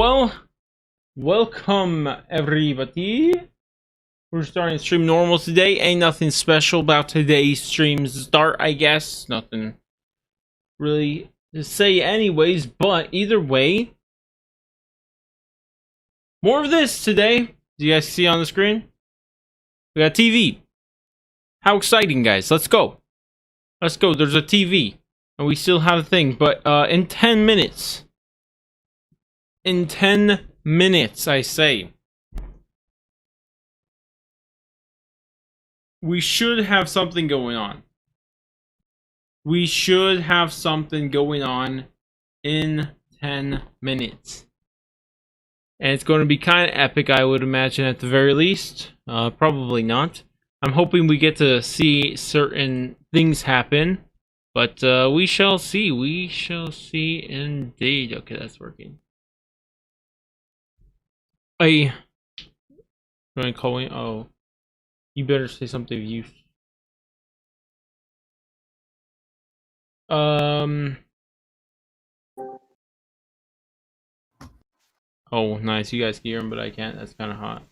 Well, welcome everybody. We're starting stream normal today. Ain't nothing special about today's stream's start, I guess. Nothing really to say anyways, but either way, more of this today. Do you guys see on the screen? We got TV. How exciting, guys. Let's go. Let's go. There's a TV. And we still have a thing, but in 10 minutes. In 10 minutes, I say. We should have something going on. We should have something going on in 10 minutes. And it's going to be kind of epic, I would imagine, at the very least. Probably not. I'm hoping we get to see certain things happen. But we shall see. We shall see indeed. Okay, that's working. Hey. Going to call me? Oh. You better say something of use. Oh, nice. You guys can hear him, but I can't. That's kind of hot.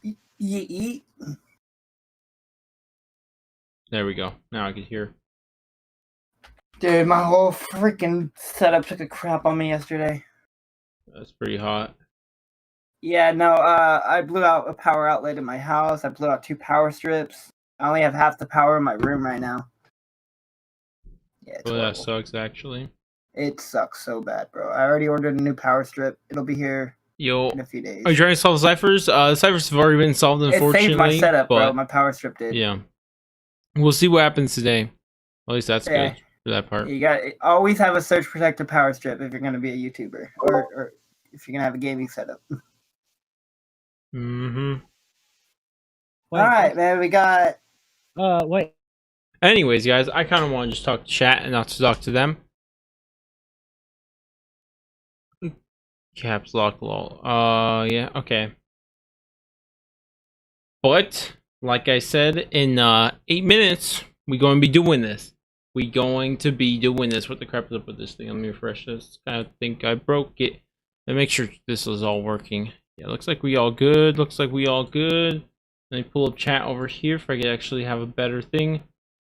There we go. Now I can hear. Dude, my whole freaking setup took a crap on me yesterday. That's pretty hot. Yeah, no, I blew out a power outlet in my house. I blew out 2 power strips. I only have half the power in my room right now. Yeah, well, that sucks, actually. It sucks so bad, bro. I already ordered a new power strip. It'll be here in a few days. Are you trying to solve ciphers? The ciphers have already been solved, unfortunately. It saved my setup, bro. My power strip did. Yeah. We'll see what happens today. At least that's good for that part. You got always have a surge protector power strip if you're going to be a YouTuber. Or if you're going to have a gaming setup. Mm-hmm. Alright, man, we got... Wait. Anyways, guys, I kind of want to just talk to chat and not to talk to them. Caps lock lol. Yeah, okay. But, like I said, in 8 minutes, we're going to be doing this. We're going to be doing this. What the crap is up with this thing? Let me refresh this. I think I broke it. And make sure this is all working. Yeah, looks like we all good. Looks like we all good. Let me pull up chat over here if I could actually have a better thing.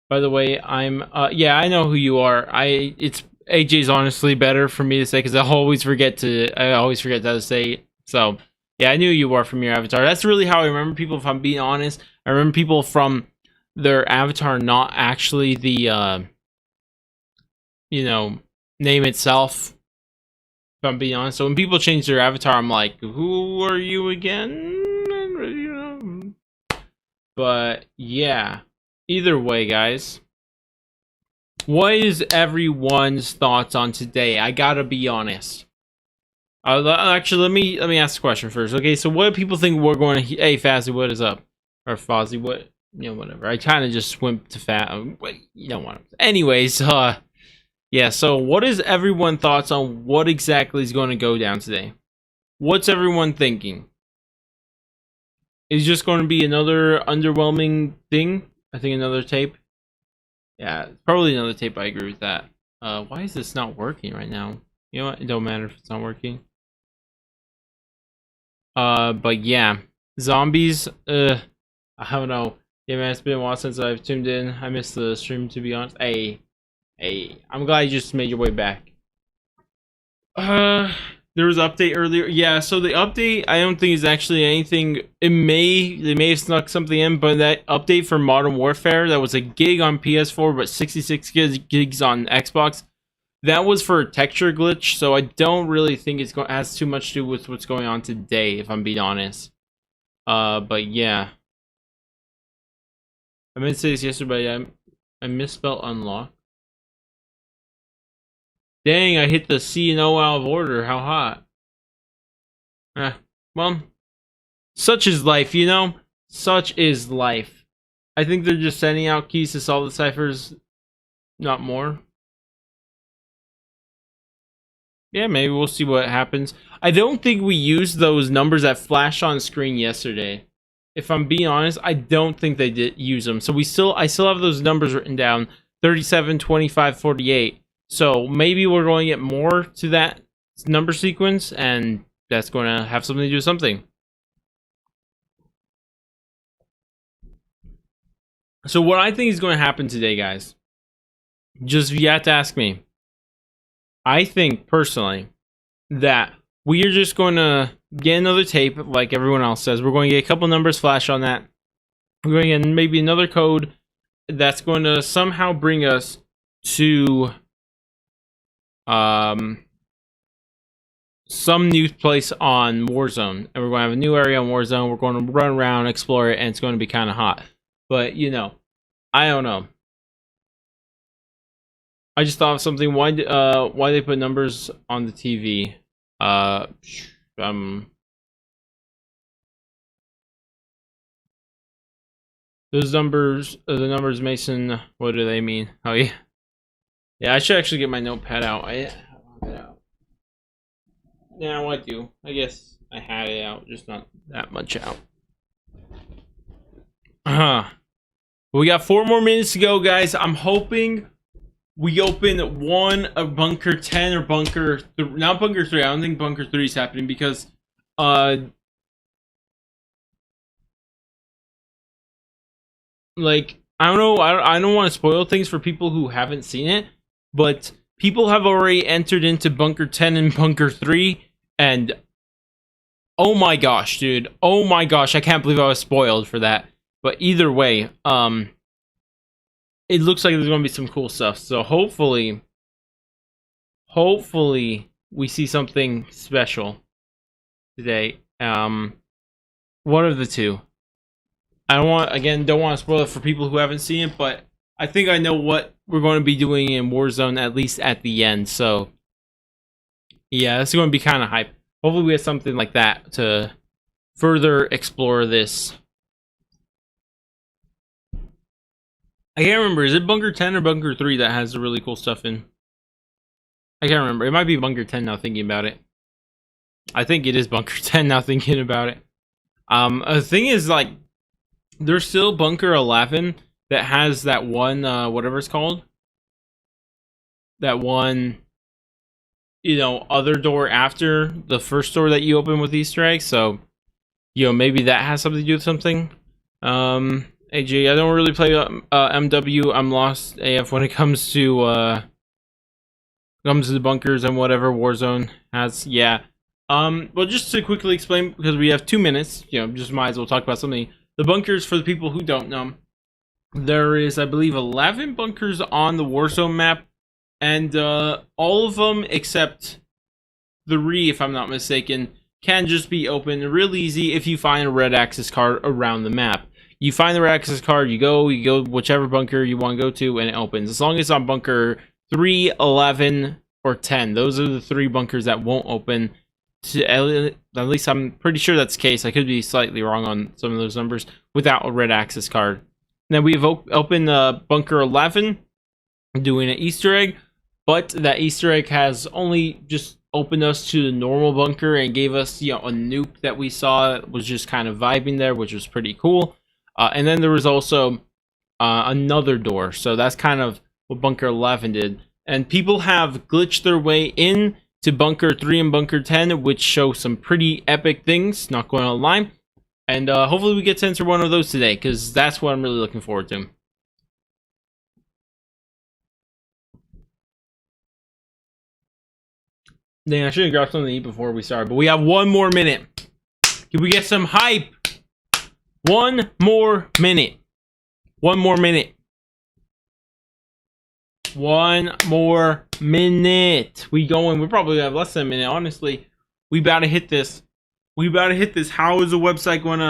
By the way, I'm yeah, I know who you are. It's AJ's honestly better for me to say because I always forget how to say it. So yeah, I knew you are from your avatar. That's really how I remember people, if I'm being honest. I remember people from their avatar, not actually the you know, name itself. If I'm being honest. So when people change their avatar, I'm like, who are you again? But yeah, either way, guys, what is everyone's thoughts on today? I gotta be honest. Actually, let me ask the question first. Okay, so what do people think we're going to? Hey, Fazzy, what is up? Or Fozzy, what? You know, whatever. I kind of just went to you don't want to. Anyways, yeah. So, what is everyone thoughts on what exactly is going to go down today? What's everyone thinking? Is just going to be another underwhelming thing? I think another tape. Yeah, probably another tape. I agree with that. Why is this not working right now? You know what? It don't matter if it's not working. But yeah, zombies. I don't know. Yeah, man, it's been a while since I've tuned in. I missed the stream, to be honest. Hey, I'm glad you just made your way back. There was an update earlier. Yeah, so the update I don't think is actually anything. They may have snuck something in, but that update for Modern Warfare that was a gig on PS4 but 66 gigs on Xbox, that was for a texture glitch. So I don't really think it has too much to do with what's going on today, if I'm being honest. But yeah, I meant to say this yesterday. I misspelled unlock. Dang, I hit the C and O out of order. How hot. Well, such is life, you know? Such is life. I think they're just sending out keys to solve the ciphers, not more. Yeah, maybe we'll see what happens. I don't think we used those numbers that flashed on screen yesterday. If I'm being honest, I don't think they did use them. So I still have those numbers written down. 37, 25, 48. So maybe we're going to get more to that number sequence, and that's going to have something to do with something. So what I think is going to happen today, guys, just you have to ask me. I think personally that we are just going to get another tape, like everyone else says. We're going to get a couple numbers flash on that. We're going to get maybe another code that's going to somehow bring us to some new place on Warzone, and we're going to have a new area on Warzone. We're going to run around, explore it, and it's going to be kind of hot. But you know, I don't know. I just thought of something. Why they put numbers on the TV? Those numbers, the numbers, Mason. What do they mean? Oh yeah, yeah. I should actually get my notepad out. I have it out. Now I do. I guess I had it out, just not that much out. We got 4 more minutes to go, guys. I'm hoping we open a bunker 10 or bunker not bunker 3. I don't think bunker 3 is happening because like I don't know, I don't want to spoil things for people who haven't seen it, but people have already entered into bunker 10 and bunker 3, and oh my gosh, dude, oh my gosh, I can't believe I was spoiled for that. But either way, it looks like there's going to be some cool stuff. So hopefully we see something special today. One of the two. I don't want to spoil it for people who haven't seen it, but I think I know what we're going to be doing in Warzone, at least at the end. So yeah, it's going to be kind of hype. Hopefully we have something like that to further explore this. I can't remember. Is it bunker 10 or bunker 3 that has the really cool stuff in? I can't remember. It might be bunker 10 now thinking about it. I think it is bunker 10 now thinking about it. The thing is, like, there's still bunker 11 that has that one, whatever it's called. That one, you know, other door after the first door that you open with Easter eggs. So, you know, maybe that has something to do with something. AJ, I don't really play MW. I'm lost AF when it comes to the bunkers and whatever Warzone has. Yeah. Well, just to quickly explain, because we have 2 minutes, you know, just might as well talk about something. The bunkers, for the people who don't know, there is, I believe, 11 bunkers on the Warzone map, and all of them except 3, if I'm not mistaken, can just be opened real easy if you find a red access card around the map. You find the red access card, you go whichever bunker you want to go to, and it opens. As long as it's on bunker 3, 11, or 10. Those are the 3 bunkers that won't open. At least I'm pretty sure that's the case. I could be slightly wrong on some of those numbers, without a red access card. Now we've opened bunker 11, doing an Easter egg, but that Easter egg has only just opened us to the normal bunker and gave us, you know, a nuke that we saw that was just kind of vibing there, which was pretty cool. And then there was also another door. So that's kind of what bunker 11 did. And people have glitched their way in to bunker 3 and bunker 10, which show some pretty epic things, not going to lie. And hopefully we get to enter one of those today, because that's what I'm really looking forward to. Dang, I should have grabbed something to eat before we started, but we have 1 more minute. Can we get some hype? 1 more minute. 1 more minute. 1 more minute. We probably have less than a minute, honestly. We about to hit this. How's the website going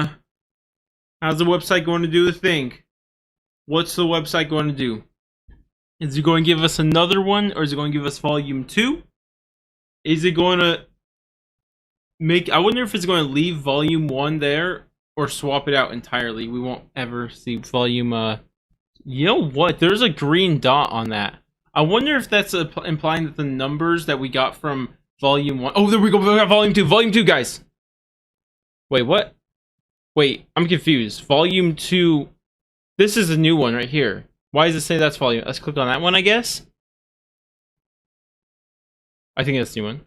to do the thing? What's the website going to do? Is it going to give us another one, or is it going to give us volume 2? Is it going to I wonder if it's going to leave volume 1 there, or swap it out entirely. We won't ever see volume, you know what? There's a green dot on that. I wonder if that's implying that the numbers that we got from volume 1... Oh, there we go. We got volume 2. Volume 2, guys. Wait, what? Wait, I'm confused. Volume 2... This is a new one right here. Why does it say that's volume? Let's click on that one, I guess. I think that's the new one.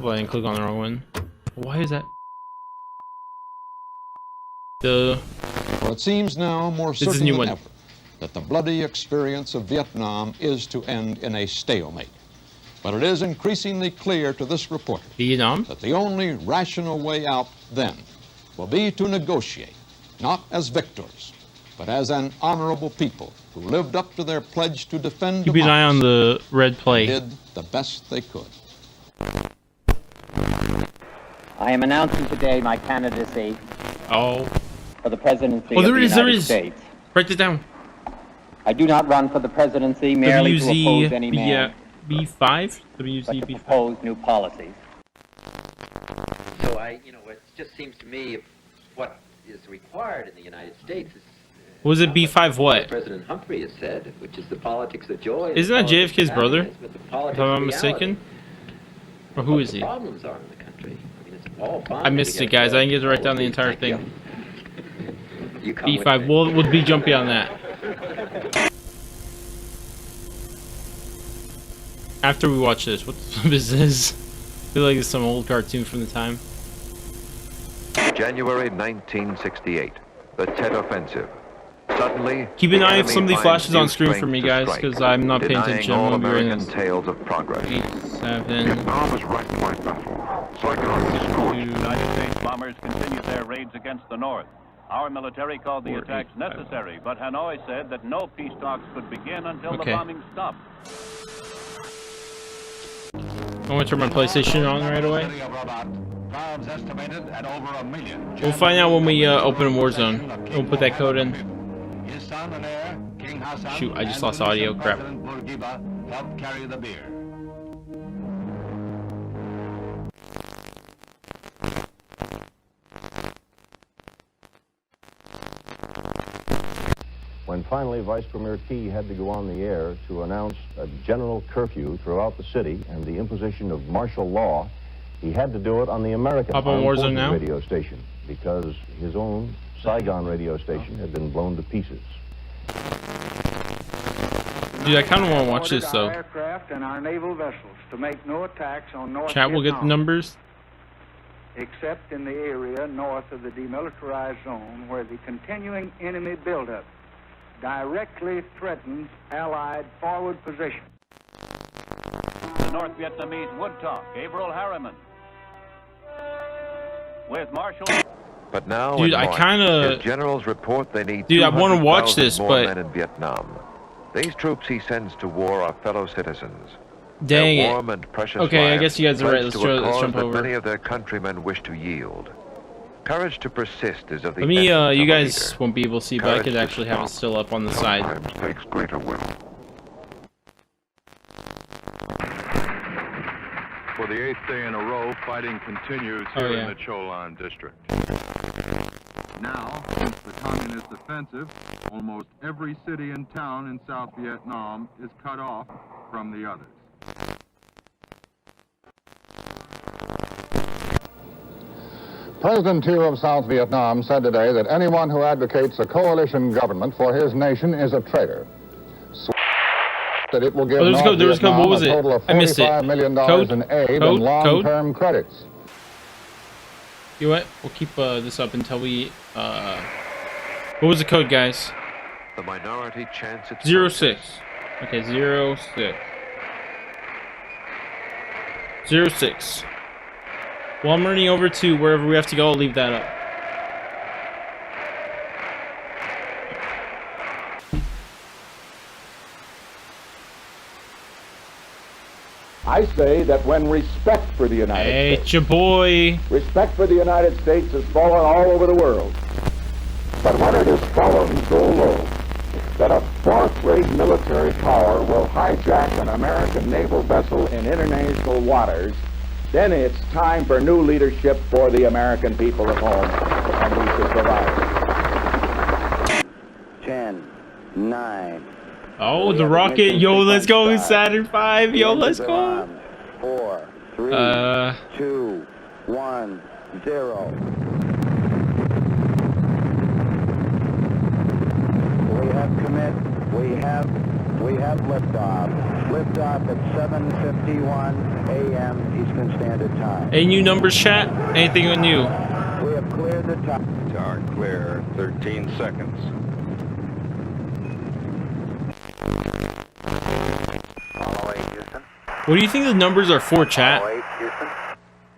Oh, I didn't click on the wrong one. Why is that? Well, it seems now more This is a certain new than one. ever that the bloody experience of Vietnam is to end in a stalemate. But it is increasingly clear to this reporter Vietnam? that the only rational way out then will be to negotiate, not as victors, but as an honorable people who lived up to their pledge to defend Keep an eye on the red play. did the best they could. I am announcing today my candidacy Oh. for the presidency Oh, of there the it is, there it United is. States. Write it down. I do not run for the presidency merely to oppose any man, B5? but WZ to B5. propose new policies. So it just seems to me what is required in the United States is Was it B5 what? President Humphrey has said, which is the politics of joy. and Isn't that the politics JFK's of brother? happiness, but the If politics I'm of not reality. mistaken? Or who What is the he? problems are in the country. I mean, it's all fine. I missed it, guys. I didn't get to write down the entire Thank you. thing. You come with B5. me. We'll be jumpy on that. After we watch this, what is this? I feel like it's some old cartoon from the time. January 1968, the Tet Offensive. Suddenly, Keep an the eye if enemy somebody finds flashes new on screen for strength me, to guys, strike, because I'm not paying denying attention. all I'm gonna be American this. tales of progress. 8, 7, Vietnam is right in my battle. Psychotic scorch. United States bombers continued their raids against the North. Our military called the 4, attacks 8, 5. necessary, but Hanoi said that no peace talks could begin until Okay. the bombing stopped. I'm gonna turn my PlayStation on right away. We'll find out when we open Warzone. We'll put that code in. Shoot, I just lost audio. Crap. When finally Vice Premier Key had to go on the air to announce a general curfew throughout the city and the imposition of martial law, he had to do it on the American Pop on Armed Warzone Forces now? radio station because his own Saigon radio station had been blown to pieces. Dude, I kind of want to watch this though. Aircraft and our naval vessels to make no attacks on North Chat will get the Vietnam, numbers. except in the area north of the demilitarized zone where the continuing enemy buildup directly threatens Allied forward position. The North Vietnamese would talk. Gabriel Harriman. With Marshal... But now, Dude, in I March, kinda- his generals report they need Dude, I wanna watch 200,000 this, more but- men in Vietnam. These troops he sends to war are fellow citizens. Dang Their it. warm and precious Okay, I lives guess you guys are right. pledged Let's to a let's cause jump that over. many of their countrymen wish to yield. Courage to persist is of the Let me, essence you of a guys leader. won't be able to see, but I Courage could to actually have it stop still up on the side. Sometimes takes greater will. For the 8th day in a row, fighting continues Oh, here yeah. in the Cholan district. Now, since the communist offensive, almost every city and town in South Vietnam is cut off from the others. President Thieu of South Vietnam said today that anyone who advocates a coalition government for his nation is a traitor. That it will give Oh, North there was code. What Vietnam was a it? total of I missed it. $45 million Code? in aid Code? and long-term credits. You know what? We'll keep this up until we. What was the code, guys? The minority chance it's 06. Okay, 06. 06. Well, I'm running over to wherever we have to go. I'll leave that up. I say that when respect for the United Hey, States, it's your boy. respect for the United States has fallen all over the world. But when it has fallen so low that a fourth-rate military power will hijack an American naval vessel in international waters, then it's time for new leadership for the American people at home, and we should provide. 10, 9. Oh, the rocket. Yo, let's go. Saturn 5. Yo, let's go. 4, 3, 2, 1, 0. We have liftoff. Liftoff at 7:51 a.m. Eastern Standard Time. Any new numbers, chat? Anything new? We have cleared the top. Tower clear, 13 seconds. Apollo 8, Houston. What do you think the numbers are for, chat? Apollo 8, Houston.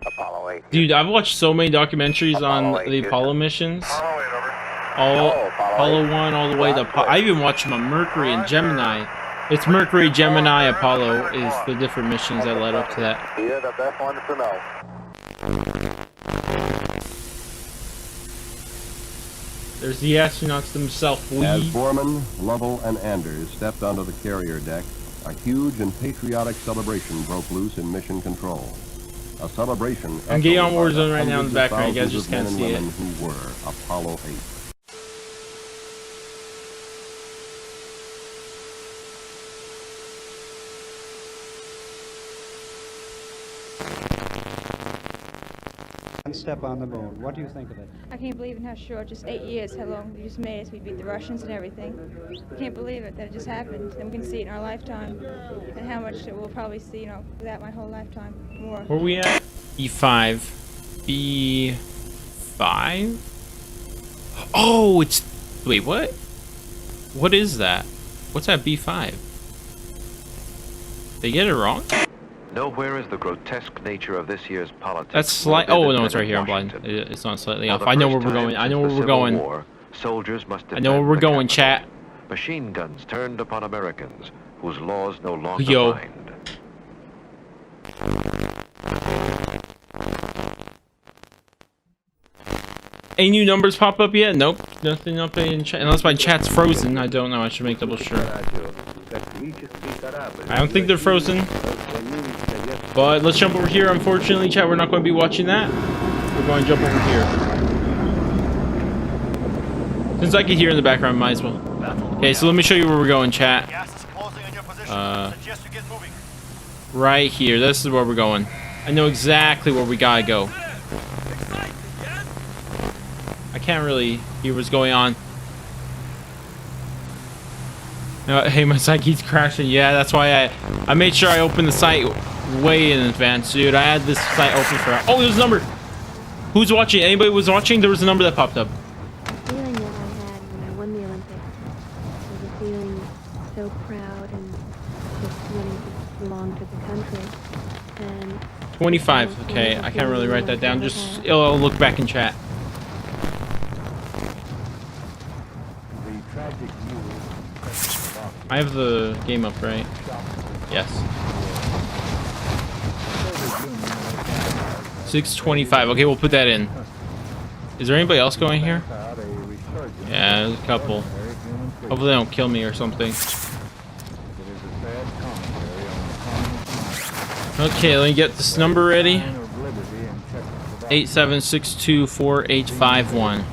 Apollo 8. Dude, I've watched so many documentaries on the Apollo missions. Apollo 1 all the way to I even watched them on Mercury and Gemini. It's Mercury, Gemini, Apollo is the different missions that led up to that. You're the best ones to know. There's the astronauts themselves. As Borman, Lovell, and Anders stepped onto the carrier deck, a huge and patriotic celebration broke loose in Mission Control. A celebration. I'm getting on Warzone right now in the background. You guys just can't see it. Who were Apollo 8. One step on the moon. What do you think of it? I can't believe in how short, just 8 years, how long they just made us. We beat the Russians and everything. I can't believe it, that it just happened. And we can see it in our lifetime. And how much we'll probably see, you know, without my whole lifetime. More. Where are we at? B5. B5? Oh, it's... Wait, what? What is that? What's that B5? They get it wrong? Nowhere is the grotesque nature of this year's politics. That's slight. Oh no, it's right here. I'm blind. It's not slightly off. I know where we're going. I know where we're going. Soldiers must I know where we're going, chat. Machine guns turned upon Americans whose laws no longer Yo. bind. Any new numbers pop up yet? Nope. Nothing up in chat. Unless my chat's frozen. I don't know. I should make double sure. I don't think they're frozen. But let's jump over here. Unfortunately, chat, we're not going to be watching that. We're going to jump over here. Since I can hear in the background, might as well. Okay, so let me show you where we're going, chat. Right here. This is where we're going. I know exactly where we gotta go. I can't really hear what's going on. Hey, my site keeps crashing. Yeah, that's why I made sure I opened the site way in advance, dude. I had this site open for... Oh, there's a number! Who's watching? Anybody was watching? There was a number that popped up. The feeling that I had when I won the Olympics was a feeling so proud and just wanting to belong to the country. And 25. Okay, I can't really write that down. Just I'll look back in chat. I have the game up, right? Yes. 625. Okay, we'll put that in. Is there anybody else going here? Yeah, there's a couple. Hopefully they don't kill me or something. Okay, let me get this number ready. 87624851.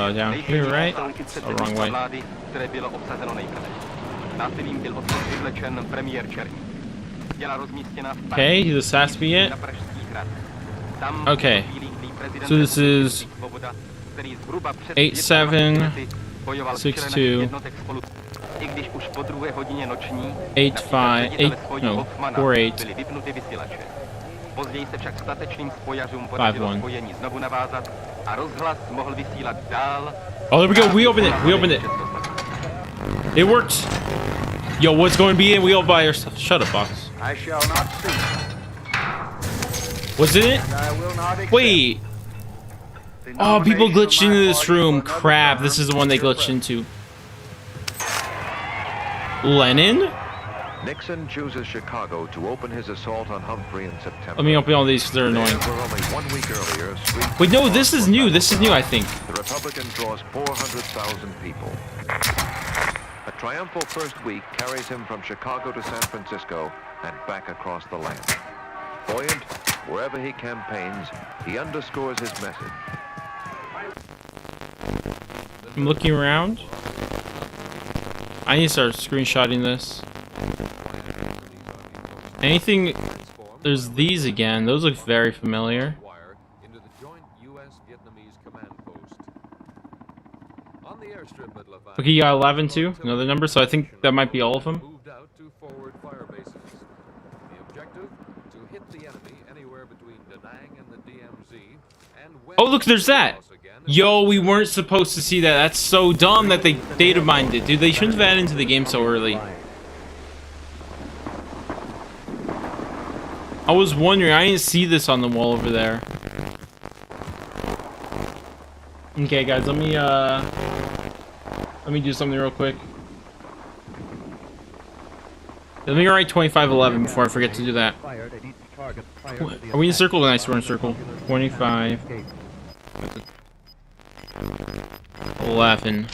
Down here, right? Oh, wrong way. Okay, this has to be it. Okay. So this is 8762 48 Později se však statečným spojařům 5-1. spojení znovu navázat a rozhlas mohl vysílat dál. Oh, there we go. We opened it. We opened it. It worked. Yo, what's going to be in? We all by ourselves. Shut up, box. I shall not see. Was it? Wait. Oh, people glitched into this room. Crap. This is the one they glitched into. Lenin? Nixon chooses Chicago to open his assault on Humphrey in September. Let me open all these because they're annoying. Only 1 week earlier, wait, no, this is new. This is new, I think. The Republican draws 400,000 people. A triumphal first week carries him from Chicago to San Francisco and back across the land. Buoyant, wherever he campaigns, he underscores his message. I'm looking around. I need to start screenshotting this. Anything... There's these again. Those look very familiar. Okay, you got 11 too, another number, so I think that might be all of them. Moved out to forward fire bases. The objective, to hit the enemy anywhere between Da Nang and the DMZ, and when Oh, look, there's that! Yo, we weren't supposed to see that. That's so dumb that they data mined it. Dude, they shouldn't have added into the game so early. I was wondering, I didn't see this on the wall over there. Okay, guys, let me do something real quick. Let me write 2511 before I forget to do that. Are we in circle? Nice, we're in circle. 25. 11.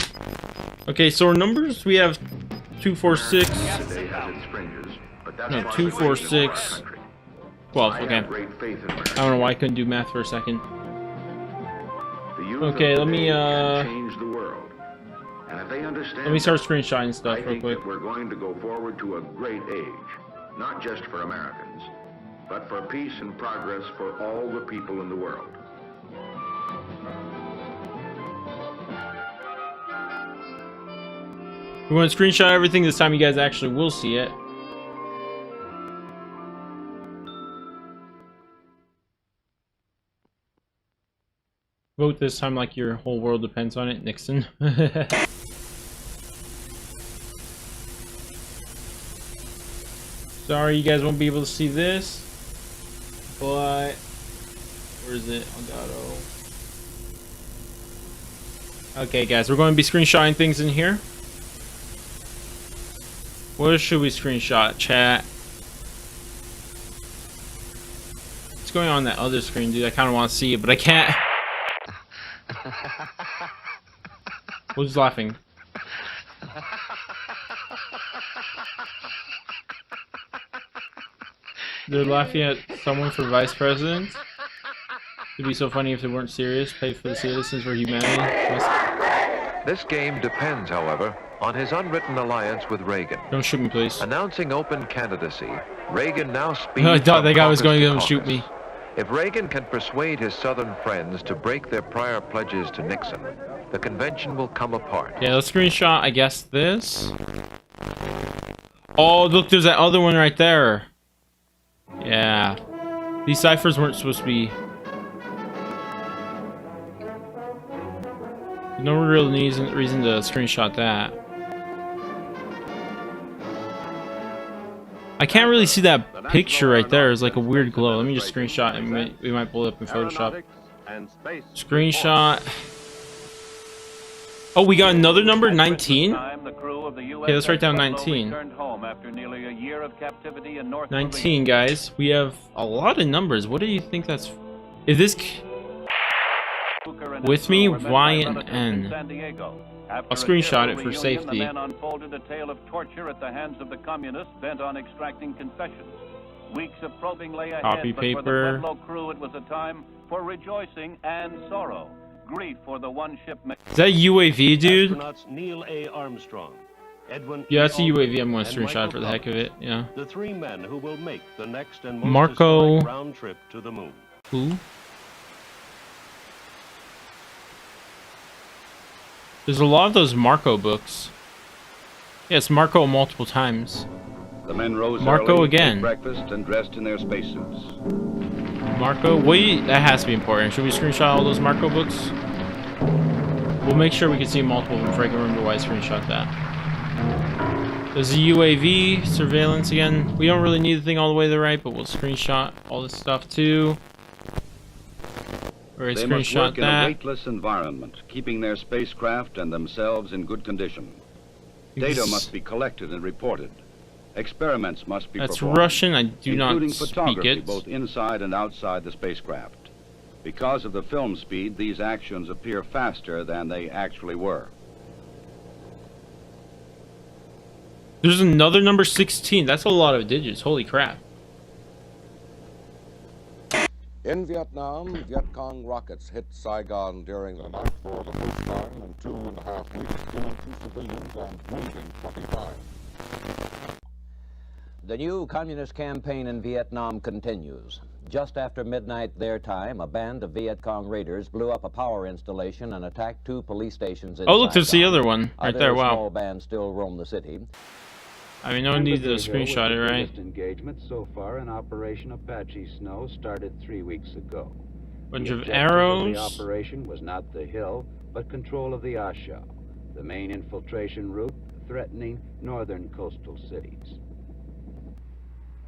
Okay, so our numbers, we have 246. No, 246. 12, okay. I don't know why I couldn't do math for a second. Okay, let me start screenshotting stuff real quick. We're going to go forward to a great age, not just for Americans, but for peace and progress for all the people in the world. We're going to screenshot everything. This time you guys actually will see it. Vote this time like your whole world depends on it, Nixon. Sorry you guys won't be able to see this, but where is it? Elgato. Okay guys, we're going to be screenshotting things in here. What should we screenshot, chat? What's going on that other screen, dude? I kind of want to see it, but I can't. Who's laughing? They're laughing at someone for vice president? It'd be so funny if they weren't serious. Pay for the citizens for humanity. This game depends, however, on his unwritten alliance with Reagan. Don't shoot me, please. Announcing open candidacy, Reagan now speaks. I thought that guy was going to shoot me. If Reagan can persuade his Southern friends to break their prior pledges to Nixon, the convention will come apart. Yeah, let's screenshot, I guess, this. Oh, look, there's that other one right there. Yeah. These ciphers weren't supposed to be... No real reason to screenshot that. I can't really see that picture right there. It's like a weird glow. Let me just screenshot and we might pull it up in Photoshop. Screenshot. Oh, we got another number, 19? Okay, let's write down 19. 19, guys. We have a lot of numbers. What do you think that's... Is this... With me, Y and N. I'll screenshot it for safety. The men unfolded a tale of torture at the hands of the communists bent on extracting concessions. Weeks of probing lay ahead, Copy but paper. for the Pueblo crew it was a time for rejoicing and sorrow. Grief for the one ship... Is that UAV, dude? Astronauts Neil A. Armstrong, Edwin Yeah, that's a E. UAV. I'm going to and screenshot Michael for the heck of it. Yeah. The three men who will make the next and most Marco. historic round trip to the moon. Who? There's a lot of those Marco books. Yes, Marco multiple times. The men rose Marco early, again. ate breakfast, and dressed in their spacesuits. Marco? Wait, that has to be important. Should we screenshot all those Marco books? We'll make sure we can see multiple before I can remember why I screenshot that. There's a UAV surveillance again. We don't really need the thing all the way to the right, but we'll screenshot all this stuff too. Alright, They must screenshot work in a that. weightless environment, keeping their spacecraft and themselves in good condition. Data must be collected and reported. Experiments must be That's performed, Russian. I do not including speak photography it. both inside and outside the spacecraft. Because of the film speed, these actions appear faster than they actually were. There's another number 16. That's a lot of digits. Holy crap. In Vietnam, Viet Cong rockets hit Saigon during the night for the first time in 2.5 weeks, killing 2 civilians and wounding 25. The new communist campaign in Vietnam continues. Just after midnight their time, a band of Viet Cong raiders blew up a power installation and attacked 2 police stations in Oh, look, there's the Saigon. other one right there. Wow. Small bands still roam the city. I mean, no one needs to screenshot it, right? The engagement so far in Operation Apache Snow started 3 weeks ago. Bunch The of objective arrows. Of the operation was not the hill, but control of the Asha, the main infiltration route threatening northern coastal cities.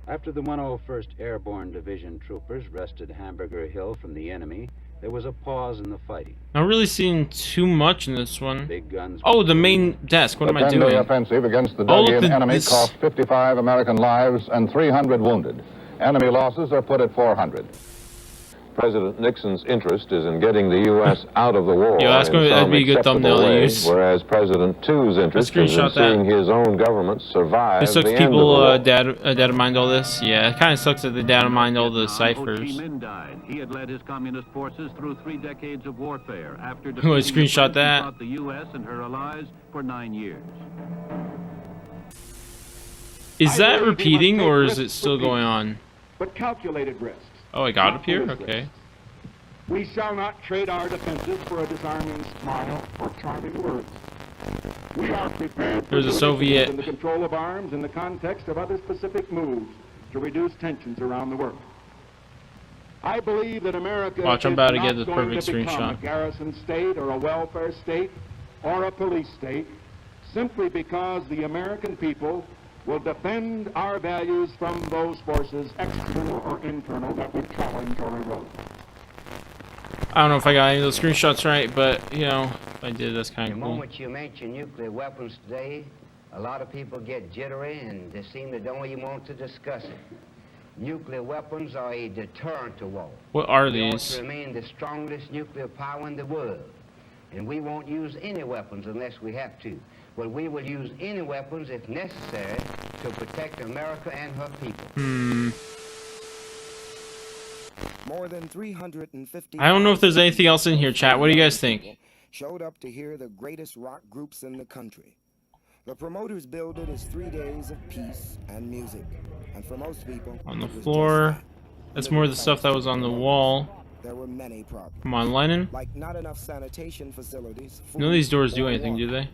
After the 101st Airborne Division troopers wrested Hamburger Hill from the enemy, there was a pause in the fighting. Not really seeing too much in this one. Big guns. Oh, the main desk. What am I doing? The 10-day offensive against the dug-in enemy cost 55 American lives and 300 wounded. Enemy losses are put at 400. President Nixon's interest is in getting the U.S. out of the war Yeah, that's going to be a good thumbnail to use. Whereas President Two's interest is in seeing his own government survive it sucks the end of the people war. data mined all this. Yeah, it kind of sucks that they data mined all the Ho Chi ciphers. Minh died. He had led his communist forces through 3 decades of warfare after I'm going to screenshot that. fought the U.S. and her allies for 9 years. Is that repeating or is it still going on? But calculated risks. Oh, I got up here? Okay. We shall not trade our defenses for a disarming smile or charming words. We are prepared There's a Soviet. in the control of arms in the context of other specific moves to reduce tensions around the world. I believe that America Watch, I'm is about to not get this going perfect to become screenshot. a garrison state or a welfare state or a police state simply because the American people will defend our values from those forces, external or internal, that we challenge or erode. I don't know if I got any of those screenshots right, but, you know, if I did, that's kind The of cool. moment you mention nuclear weapons today, a lot of people get jittery and they seem to don't even want to discuss it. Nuclear weapons are a deterrent to war. What are We ought these? to remain the strongest nuclear power in the world. And we won't use any weapons unless we have to. But we will use any weapons if necessary to protect America and her people. More than 350. I don't know if there's anything else in here, chat. What do you guys think? Showed up to hear the greatest rock groups in the country. The promoters billed it as 3 days of peace and music. And for most people, On the floor. That's more of the stuff that was on the wall. there were many problems. Come on, Lennon. Like not enough sanitation facilities. None of these doors do anything, do they?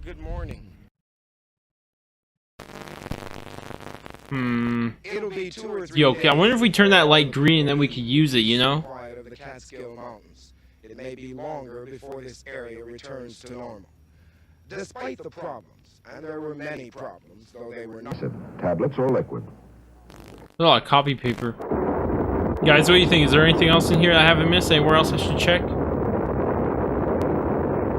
Good morning. It'll be 2 or 3 Yo, okay, I wonder if we turn that light green and then we could use it, you know? Quiet of the Catskill Mountains. It may be longer before this area returns to normal. Despite the problems, and there were many problems, though they were not. Tablets or liquid. There's a lot of copy paper. Guys, what do you think? Is there anything else in here I haven't missed? Anywhere else I should check?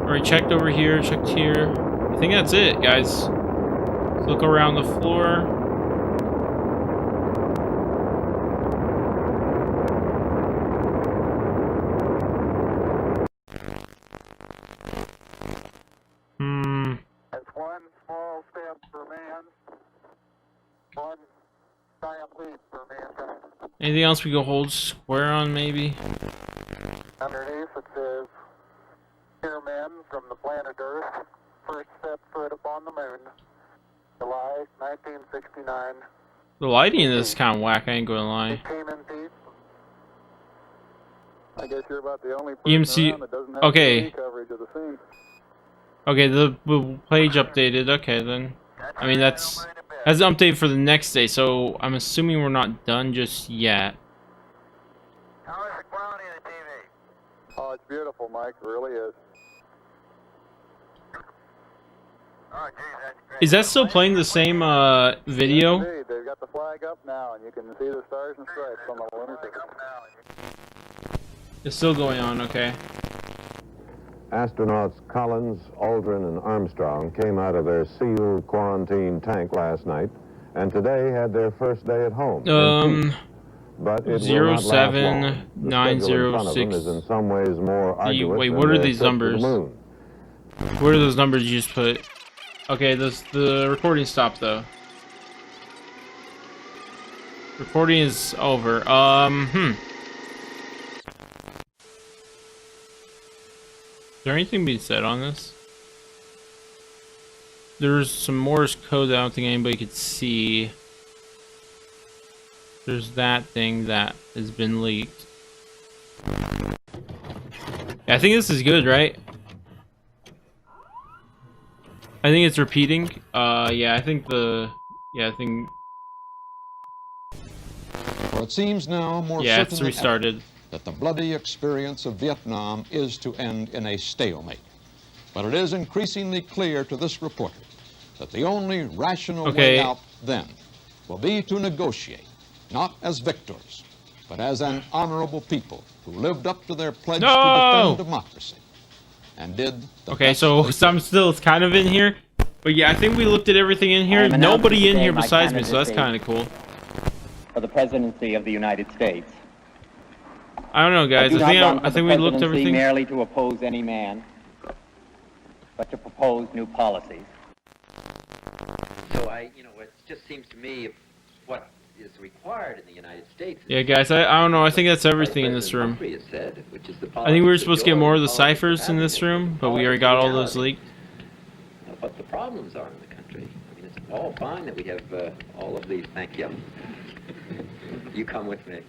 Already checked over here, checked here. I think that's it, guys. Let's look around the floor. That's one small step for man, one giant leap for mankind. Anything else we can hold square on, maybe? Underneath it says, "Here men from the planet Earth first set foot upon the moon, July 1969. The lighting in this is kind of whack, I ain't gonna lie. Came in peace." I guess you're about the only person EMC, around that doesn't have okay. TV coverage of the scene. Okay, the page updated. Okay, then. I mean, that's an update for the next day, so I'm assuming we're not done just yet. Oh, it's beautiful, Mike. It really is. Is that still playing the same video? Indeed, they've got the flag up now, and you can see the stars and stripes on the lunar surface. It's still going on, okay. Astronauts Collins, Aldrin, and Armstrong came out of their sealed quarantine tank last night, and today had their first day at home. But it will not last long. The schedule in front of them is in some ways more arduous Wait, than what are their these trip to the numbers? moon. What are those numbers you just put? Okay, the recording stopped though. Recording is over. Is there anything being said on this? There's some Morse code that I don't think anybody could see. There's that thing that has been leaked. Yeah, I think this is good, right? I think it's repeating. Yeah, I think the... Yeah, I think... For it seems now more yeah, certain it's than restarted. ever that the bloody experience of Vietnam is to end in a stalemate. But it is increasingly clear to this reporter that the only rational way out then will be to negotiate, not as victors, but as an honorable people who lived up to their pledge to defend democracy and did the best so some still is kind of in here. But yeah, I think we looked at everything in here. Nobody in here besides me, so that's kind of cool. For the presidency of the United States. I don't know, guys. I think we looked everything. Merely to oppose any man, but to propose new policies. So it just seems to me what is required in the United States. Yeah, guys. I don't know. I think that's everything in this room. I think we were supposed to get more of the ciphers in this room, but we already got all those leaked. What the problems are in the country. I mean, it's all fine that we have all of these. Thank you. You come with me.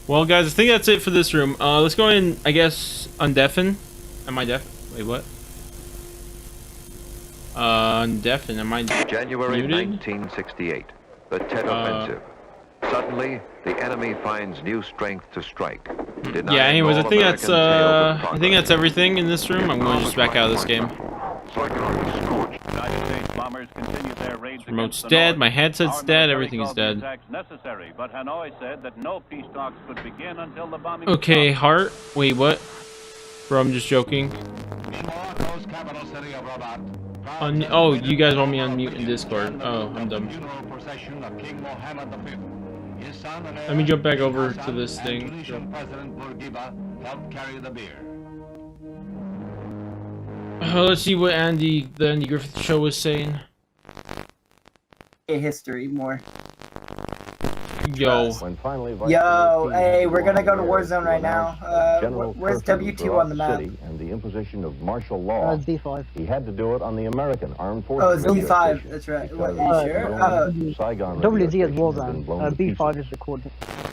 Well, guys, I think that's it for this room. Let's go in, I guess, undeafen. Am I deaf? Wait, what? Undeafen. Am I January muted? 1968. The Tet Offensive. Suddenly, the enemy finds new strength to strike. Yeah. Anyways, I think that's everything in this room. I'm going to just back out of this game. Remote's dead. My headset's dead. Everything's dead. Necessary, but Hanoi said that no peace talks could begin until the bombing. Okay, heart. Wait, what? Bro, I'm just joking. Oh, you guys want me on mute in Discord? Oh, I'm dumb. Let me jump back over to this thing. Let's see what the Andy Griffith Show was saying. History more. Yo. Yo, hey, we're gonna go to Warzone right now. Where's W2 on the map? And the imposition of martial law. B5. He had to do it on the American Armed Forces. Oh, it's B5. That's right. What, are you sure? Saigon WZ is Warzone. B5 is recorded.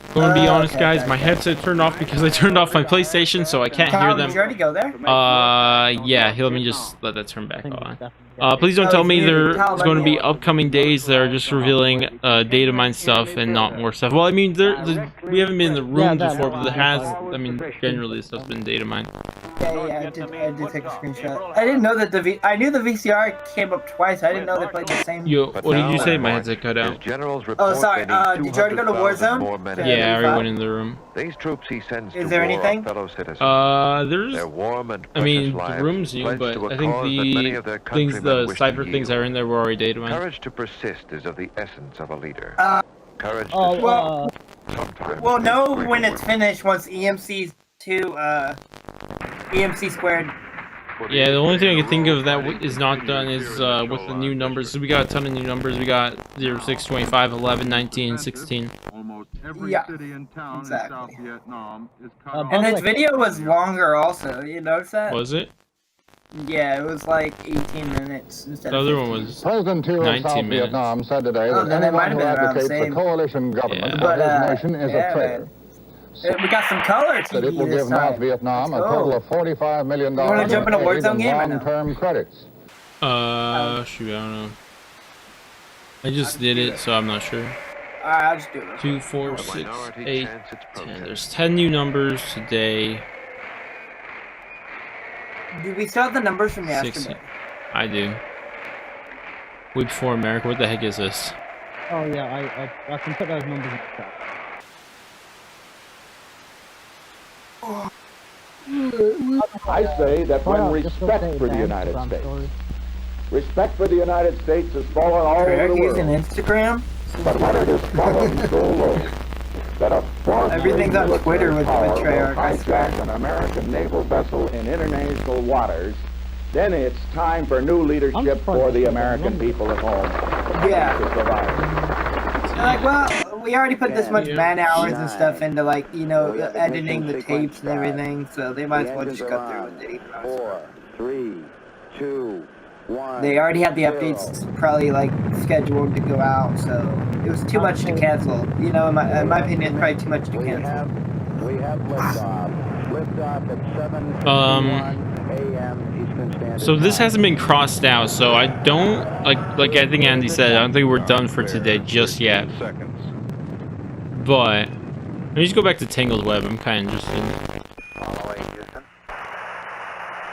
I'm gonna be honest, guys. My headset turned off because I turned off my PlayStation, so I can't hear them. Did you already go there? Yeah. Let me just let that turn back on. Please don't tell me there's going to be upcoming days that are just revealing data mine stuff and not more stuff. Well, I mean, we haven't been in the room before, but I mean, generally this stuff's been data mined. Yeah, I did take a screenshot. I didn't know that I knew the VCR came up twice. I didn't know they played the same. Yo, what did you say? My headset cut out. Oh, sorry. Did you already go to Warzone? Yeah, I already went in the room. These troops he sends Is there anything? fellow citizens. There's. Their warm and I mean, precious the room's new, lives but to a I think cause that many of their the cipher things that are in there were already data mined. Courage to persist is of the essence of a leader. Courage to Well, know when it's finished once EMC squared. Yeah, the only thing I can think of that is not done is with the new numbers. So we got a ton of new numbers. We got 0, 6, 25, 11, 19, 16. Every city and town in South Vietnam is cut off. And this video was longer also. You notice that? Was it? Yeah, it was like 18 minutes instead of 15. The other one was President Thieu of South Vietnam said today that anyone who advocates a coalition government of his nation is a traitor. We got some color That it will give North Vietnam a total of $45 million You wanna jump in a Warzone game right now? long-term credits. Shoot, I don't know. I just did it, so I'm not sure. Alright, I'll just do it. 2, 4, 6, 8, 10. There's 10 new numbers today. Do we still have the numbers from yesterday? I do. Week 4 America. What the heck is this? Oh yeah, I can put those numbers in the chat. I say that when respect for the United States, respect for the United States has fallen all over the world. Using Instagram? But when it is fallen so low that a foreign everything's on Twitter with Treyarch. hijack an American naval vessel in international waters, then it's time for new leadership for the American people at home. Yeah. They're like, well, we already put this much man hours and stuff into, like, you know, editing the tapes and everything, so they might as well just go through with it. 4, 3, 2, They already had the updates probably like scheduled to go out, so it was too much to cancel. You know, in my opinion, it's probably too much to cancel. We have liftoff. Liftoff at 7:51 a.m. Eastern Standard So this Time. hasn't been crossed out, so I don't like I think Andy said, I don't think we're done for today just yet. But let me just go back to Tangled Web. I'm kind of interested. Apollo 8, Houston.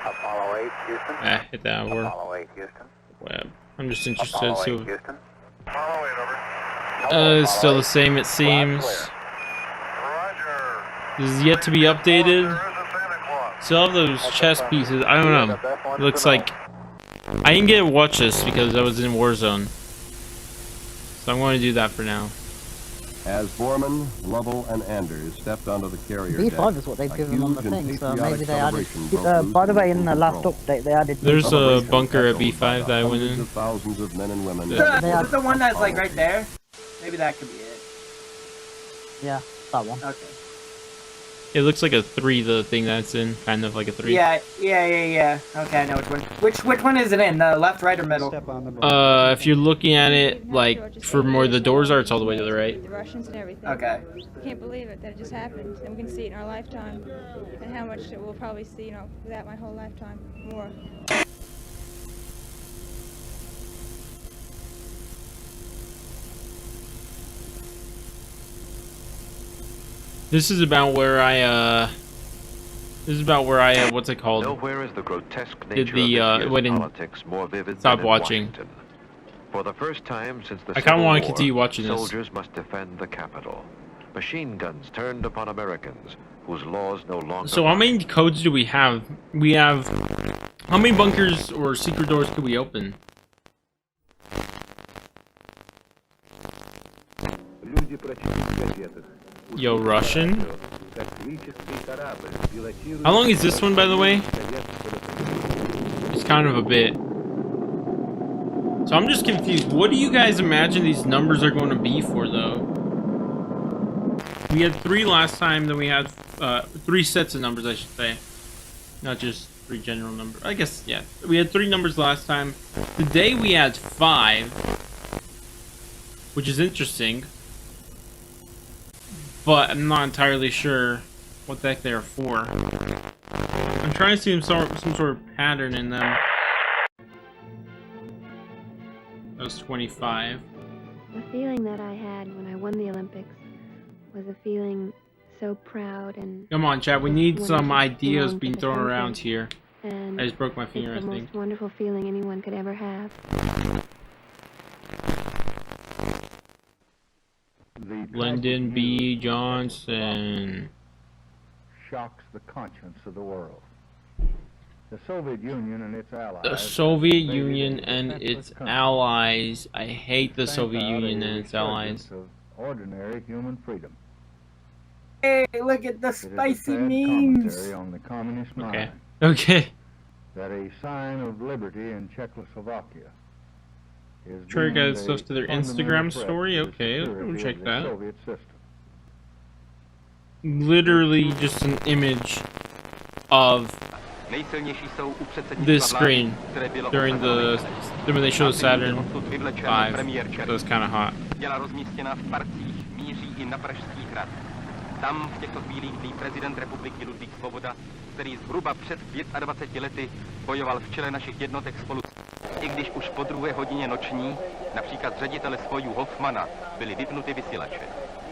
Apollo 8, Houston. Hit that over. Apollo 8, Houston. Web. I'm just interested to Apollo see 8, what... Houston. Apollo 8, over. It's still the same, it seems. This is yet to be updated. Still have those chess pieces. I don't know. It looks like I didn't get to watch this because I was in Warzone. So I'm going to do that for now. As Borman, Lovell, and Anders stepped onto the carrier B5 is what they've given on the thing, so maybe they added... by the way, in the last update, they added... There's a bunker at B5 that I went in. Thousands of men and women. Is it the one that's like right there? Maybe that could be it. Yeah, that one. Okay. It looks like a 3, the thing that's in. Kind of like a 3. Yeah. Okay, I know which one. Which one is it in? The left, right, or middle? If you're looking at it, like, from where the doors are, it's all the way to the right. The Russians and everything. Okay. We can't believe it that it just happened, and we can see it in our lifetime, and how much we'll probably see, you know, that my whole lifetime more. This is about where I, what's it called? Nowhere is the grotesque Did nature the, of this went year's in, politics more vivid stop than in watching. Washington. For the first time since the I kinda Civil wanna War, continue watching this. soldiers must defend the Capitol. Machine guns turned upon Americans whose laws no longer... So how many codes do we have? We have, how many bunkers or secret doors could we open? Yo, Russian? How long is this one, by the way? It's kind of a bit. So I'm just confused. What do you guys imagine these numbers are going to be for, though? We had 3 last time, then we had 3 sets of numbers, I should say. Not just 3 general numbers. I guess, yeah. We had 3 numbers last time. Today we had 5. Which is interesting. But I'm not entirely sure what the heck they're for. I'm trying to see some sort of pattern in them. That was 25. The feeling that I had when I won the Olympics was a feeling so proud and... Come on, chat. We need some ideas being to the thrown country. around here. And I just broke my finger, I it's the think. most wonderful feeling anyone could ever have. Lyndon B. Johnson. Shocks the conscience of the world. The Soviet Union and its allies. The Soviet Union and its allies. I hate the Soviet Union and its allies. Of ordinary human freedom. Hey, look at the spicy memes. On the communist Okay. mind Okay. that a sign of liberty in Czechoslovakia is Sure, deemed guys, a stuff to their fundamental Instagram threat story. to the Okay, we'll security check of the that. Soviet system. Literally just an image of this screen during the when they show Saturn 5. So it's kind of hot. Tam v těchto chvílích stojí prezident republiky Ludvík Svoboda, který zhruba před 25 lety bojoval v čele našich jednotek spolu. I když už po 2. hodině noční, například ředitele svojů Hoffmana, byly vypnuty vysílače.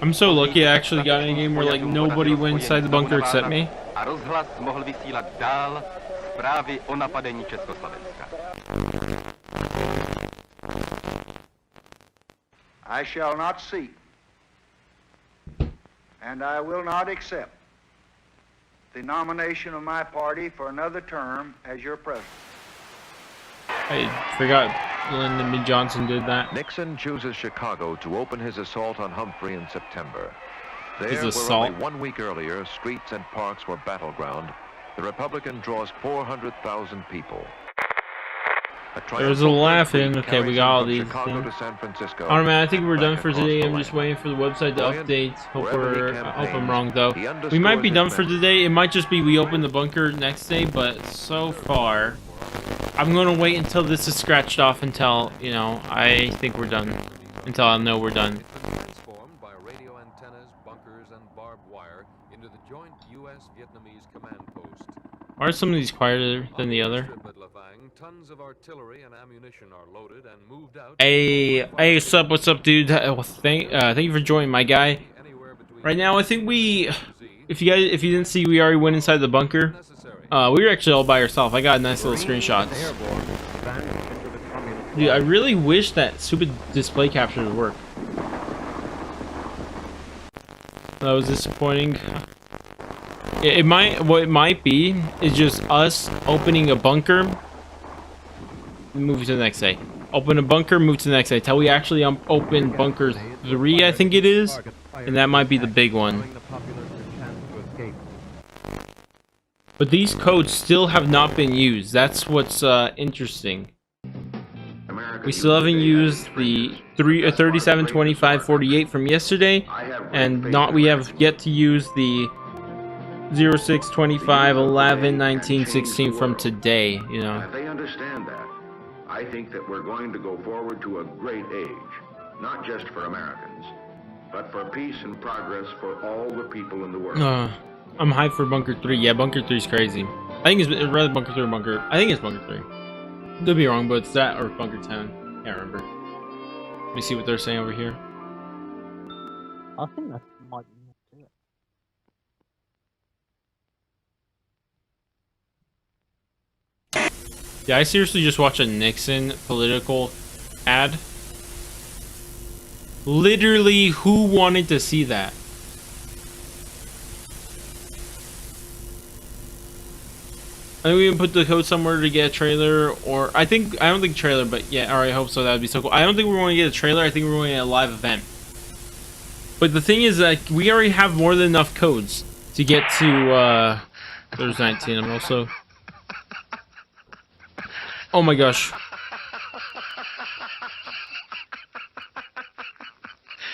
I'm so lucky I actually got in a game where like nobody went inside the bunker except me. A rozhlas mohl vysílat dál zprávy o napadení Československa. I shall not seek, and I will not accept the nomination of my party for another term as your president. I forgot Lyndon B. Johnson did that. Nixon chooses Chicago to open his assault on Humphrey in September. There, His where assault? only 1 week earlier streets and parks were battleground, the Republican draws 400,000 people. There's a laughing. Okay, we got all these. Chicago to San Francisco. Alright, man, I think we're done for across today. the I'm just land. waiting for the website to update. I hope I'm wrong, though. He We might be underscores done his for message. today. It might just be we open the bunker next day, but so far, I'm gonna wait until this is scratched off until, you know, I think we're done. Until I know we're done. Transformed by radio antennas, bunkers, and barbed wire into the joint U.S.-Vietnamese command post. Why are some of these quieter than the other? Tons of artillery and ammunition are loaded and moved out. Hey, what's up, dude? Thank you for joining, my guy. Right now, I think if you didn't see, we already went inside the bunker. We were actually all by ourselves. I got nice little screenshots. Dude, I really wish that stupid display capture would work. That was disappointing. What it might be is just us opening a bunker, move to the next day. Open a bunker, move to the next day. Till we actually open bunker 3, I think it is, and that might be the big one. But these codes still have not been used. That's what's interesting. We still haven't used the 37, 25, 48 from yesterday, and we have yet to use the 06, 25, 11, 19, 16 from today, you know. If they understand that, I think that we're going to go forward to a great age, not just for Americans, but for peace and progress for all the people in the world. I'm hyped for Bunker 3. Yeah, Bunker 3 is crazy. I think it's rather Bunker 3 or Bunker... I think it's Bunker 3. Could be wrong, but it's that or Bunker 10. Can't remember. Let me see what they're saying over here. I think that might be more to it. Yeah, I seriously just watched a Nixon political ad. Literally, who wanted to see that? I think we can put the code somewhere to get a trailer, or I don't think trailer, but yeah, alright, I hope so. That would be so cool. I don't think we're going to get a trailer. I think we're going to get a live event. But the thing is that we already have more than enough codes to get to, there's 19. I'm also... Oh my gosh.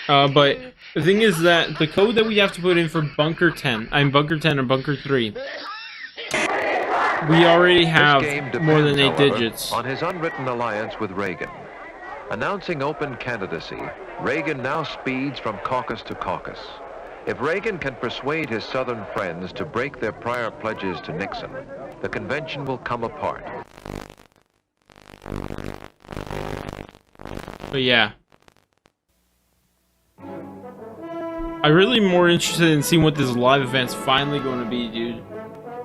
But the thing is that the code that we have to put in for Bunker 10 or Bunker 3, we already have more than 8 digits. On his unwritten alliance with Reagan. Announcing open candidacy, Reagan now speeds from caucus to caucus. If Reagan can persuade his Southern friends to break their prior pledges to Nixon, the convention will come apart. But yeah. I'm really more interested in seeing what this live event's finally going to be, dude.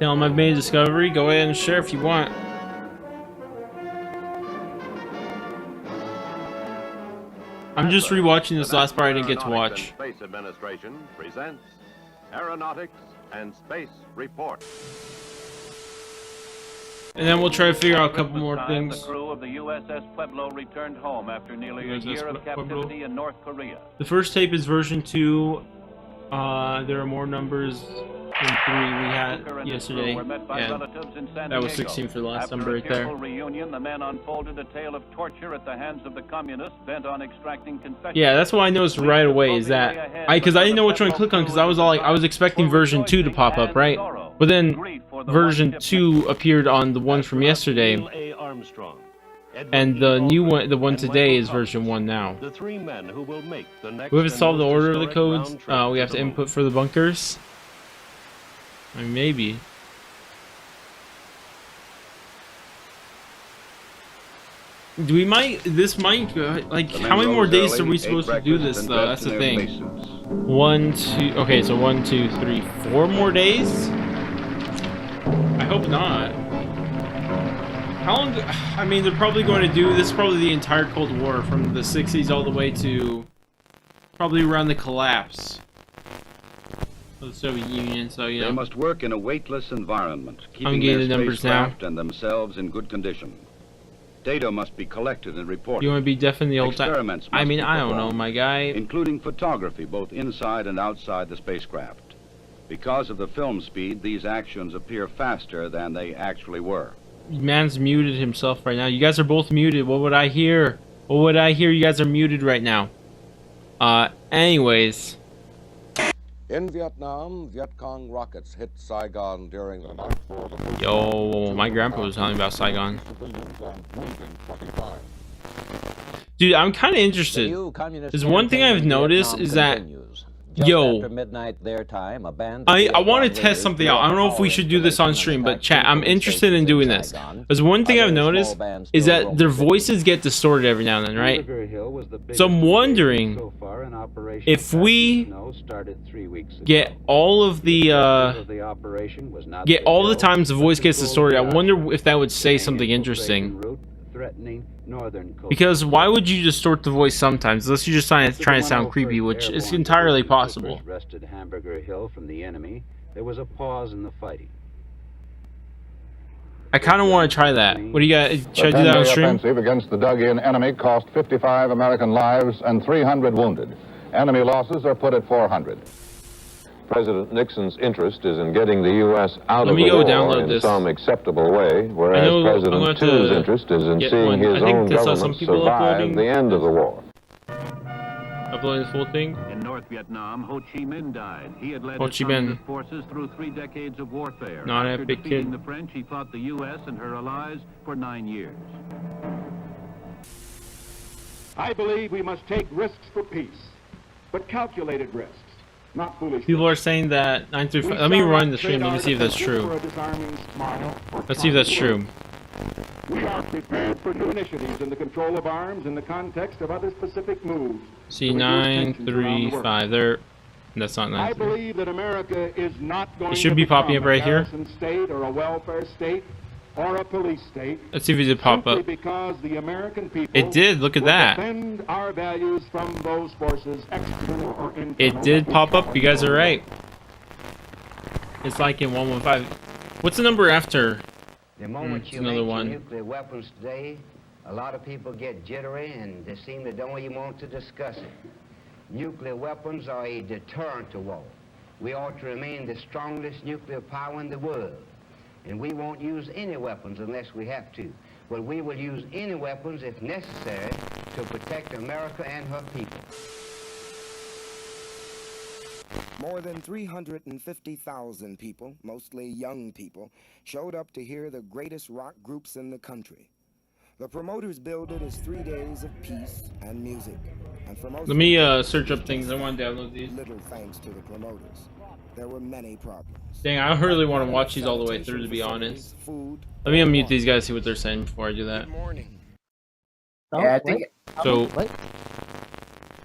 Tell them I've made a discovery. Go ahead and share if you want. I'm just rewatching this last part I didn't get to watch. Space Administration presents Aeronautics and Space Report. And then we'll try to figure out a couple more things. The crew of the USS Pueblo returned home after nearly a year of captivity in North Korea. The first tape is version 2. There are more numbers than 3 we had yesterday. Yeah, that was 16 for the last number right there. After a reunion, the men unfolded a tale of torture at the hands of the communists bent on extracting concessions. Yeah, that's what I noticed right away. Is that because I didn't know which one to click on because I was all like I was expecting version 2 to pop up, right? But then version 2 appeared on the one from yesterday, and the new one, the one today, is version 1 now. We haven't solved the order of the codes. We have to input for the bunkers. I mean, maybe. This might, like, how many more days are we supposed to do this, though? That's the thing. 1, 2, okay, so 1, 2, 3, 4 more days? I hope not. How long, I mean, they're probably going to do, this is probably the entire Cold War, from the 60s all the way to probably around the collapse of the Soviet Union, so, you know. They must work in a weightless environment, I'm keeping getting their the numbers now. spacecraft and themselves in good condition. Data must be collected and reported. You want to be deaf in the old time? Experiments I mean, must be I don't know, performed, my guy. including photography, both inside and outside the spacecraft. Because of the film speed, these actions appear faster than they actually were. Man's muted himself right now. You guys are both muted. What would I hear? What would I hear? You guys are muted right now. Anyways. In Vietnam, Viet Cong rockets hit Saigon during the night. Yo, my grandpa was telling me about Saigon. Dude, I'm kind of interested. There's one thing I've noticed is that, yo, I want to test something out. I don't know if we should do this on stream, but chat, I'm interested in doing this. There's one thing I've noticed is that their voices get distorted every now and then, right? So I'm wondering if we get all of the times the voice gets distorted. I wonder if that would say something interesting. Because why would you distort the voice sometimes, unless you're just trying to sound creepy, which is entirely possible. Wrested Hamburger Hill from the enemy, there was a pause in the fighting. I kind of want to try that. What do you got? Should I do that on stream? The offensive against the dug-in enemy cost 55 American lives and 300 wounded. Enemy losses are put at 400. President Nixon's interest is in getting the U.S. out Let of me the go war download in this. some acceptable way, whereas President Truman's interest is in seeing his own government survive the end of the war. Uploading the full thing. In North Vietnam, Ho Chi Minh died. He had led Ho his Chi Minh. communist forces through 3 decades of warfare. Not After a big defeating kid. the French, he fought the U.S. and her allies for 9 years. I believe we must take risks for peace, but calculated risks, not foolish. People are saying that 935. Let me run the stream. Let me see if that's true. Let's see if that's true. We are prepared for new initiatives in the control of arms in the context of other specific moves. See 935. There. That's not I 935. believe that America is not going It should to be popping up become right a here. garrison state or a welfare state or a police state. Let's see if it did pop up. Simply because the American people It did. Look at will that. defend our values from those forces, external or internal. It did pop up. You guys are right. It's like in 115. What's the number after? The moment you another make one. nuclear weapons today, a lot of people get jittery and they seem to don't even want to discuss it. Nuclear weapons are a deterrent to war. We ought to remain the strongest nuclear power in the world. And we won't use any weapons unless we have to. But we will use any weapons if necessary to protect America and her people. More than 350,000 people, mostly young people, showed up to hear the greatest rock groups in the country. The promoters billed it as 3 days of peace and music. And for most Let me search up things. I want to download these. Little thanks to the promoters. There were many problems. Dang, I really want to watch these all the way through, to be honest. Let me unmute these guys, see what they're saying before I do that. Yeah, I think. So.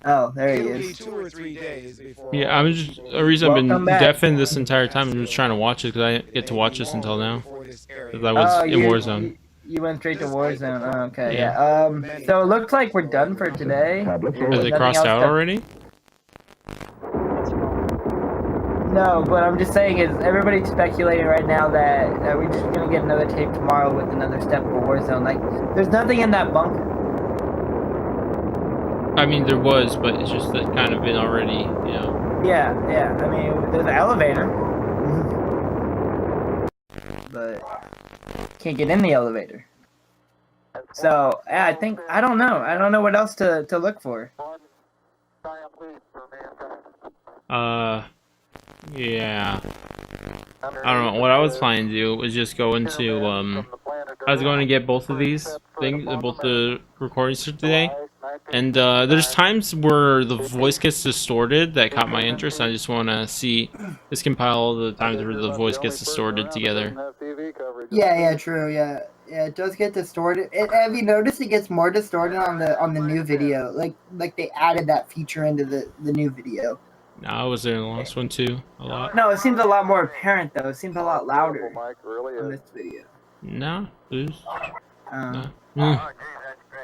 Oh, there he is. 2 or 3 days before. Yeah, I'm just. The reason I've been Welcome back. deafened this entire time, I'm just trying to watch it because I didn't get to watch this until now. Because I was in Warzone. You went straight to Warzone. Oh, okay, yeah. So it looks like we're done for today. Has it crossed out already? No, but I'm just saying is everybody's speculating right now that we're just gonna get another tape tomorrow with another step of Warzone. Like, there's nothing in that bunker. I mean, there was, but it's just that kind of been already, you know. Yeah. I mean, there's an elevator, but can't get in the elevator. So yeah, I don't know. I don't know what else to look for. Yeah. I don't know. What I was planning to do was just go into, I was going to get both of these things, both the recordings for today. And there's times where the voice gets distorted that caught my interest. I just want to see, just compile all the times where the voice gets distorted together. Yeah, true. Yeah, it does get distorted. Have you noticed it gets more distorted on the new video? Like they added that feature into the new video. No, I was there in the last one too, a lot. No, it seems a lot more apparent though. It seems a lot louder on this video. No, there's.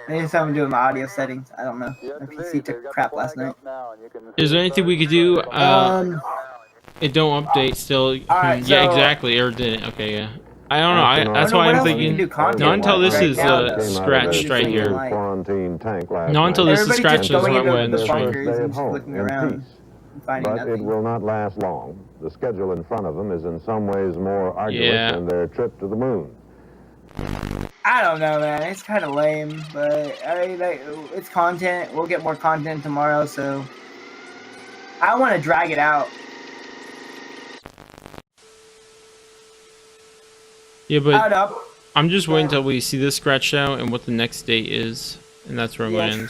Maybe someone doing my audio settings. I don't know. My PC took crap last night. Is there anything we could do? It don't update still. Alright, yeah, so- exactly. Or didn't. Okay, yeah. I don't know. That's why I'm thinking. Not until this is scratched right here. Not until this is scratched is what we're in the stream. But it will not last long. The schedule in front of them is in some ways more arduous than their trip to the moon. I don't know, man. It's kind of lame, but I mean, it's content. We'll get more content tomorrow, so I want to drag it out. Yeah, but I don't know. I'm just waiting until we see this scratched out and what the next date is, and that's where I'm going to end.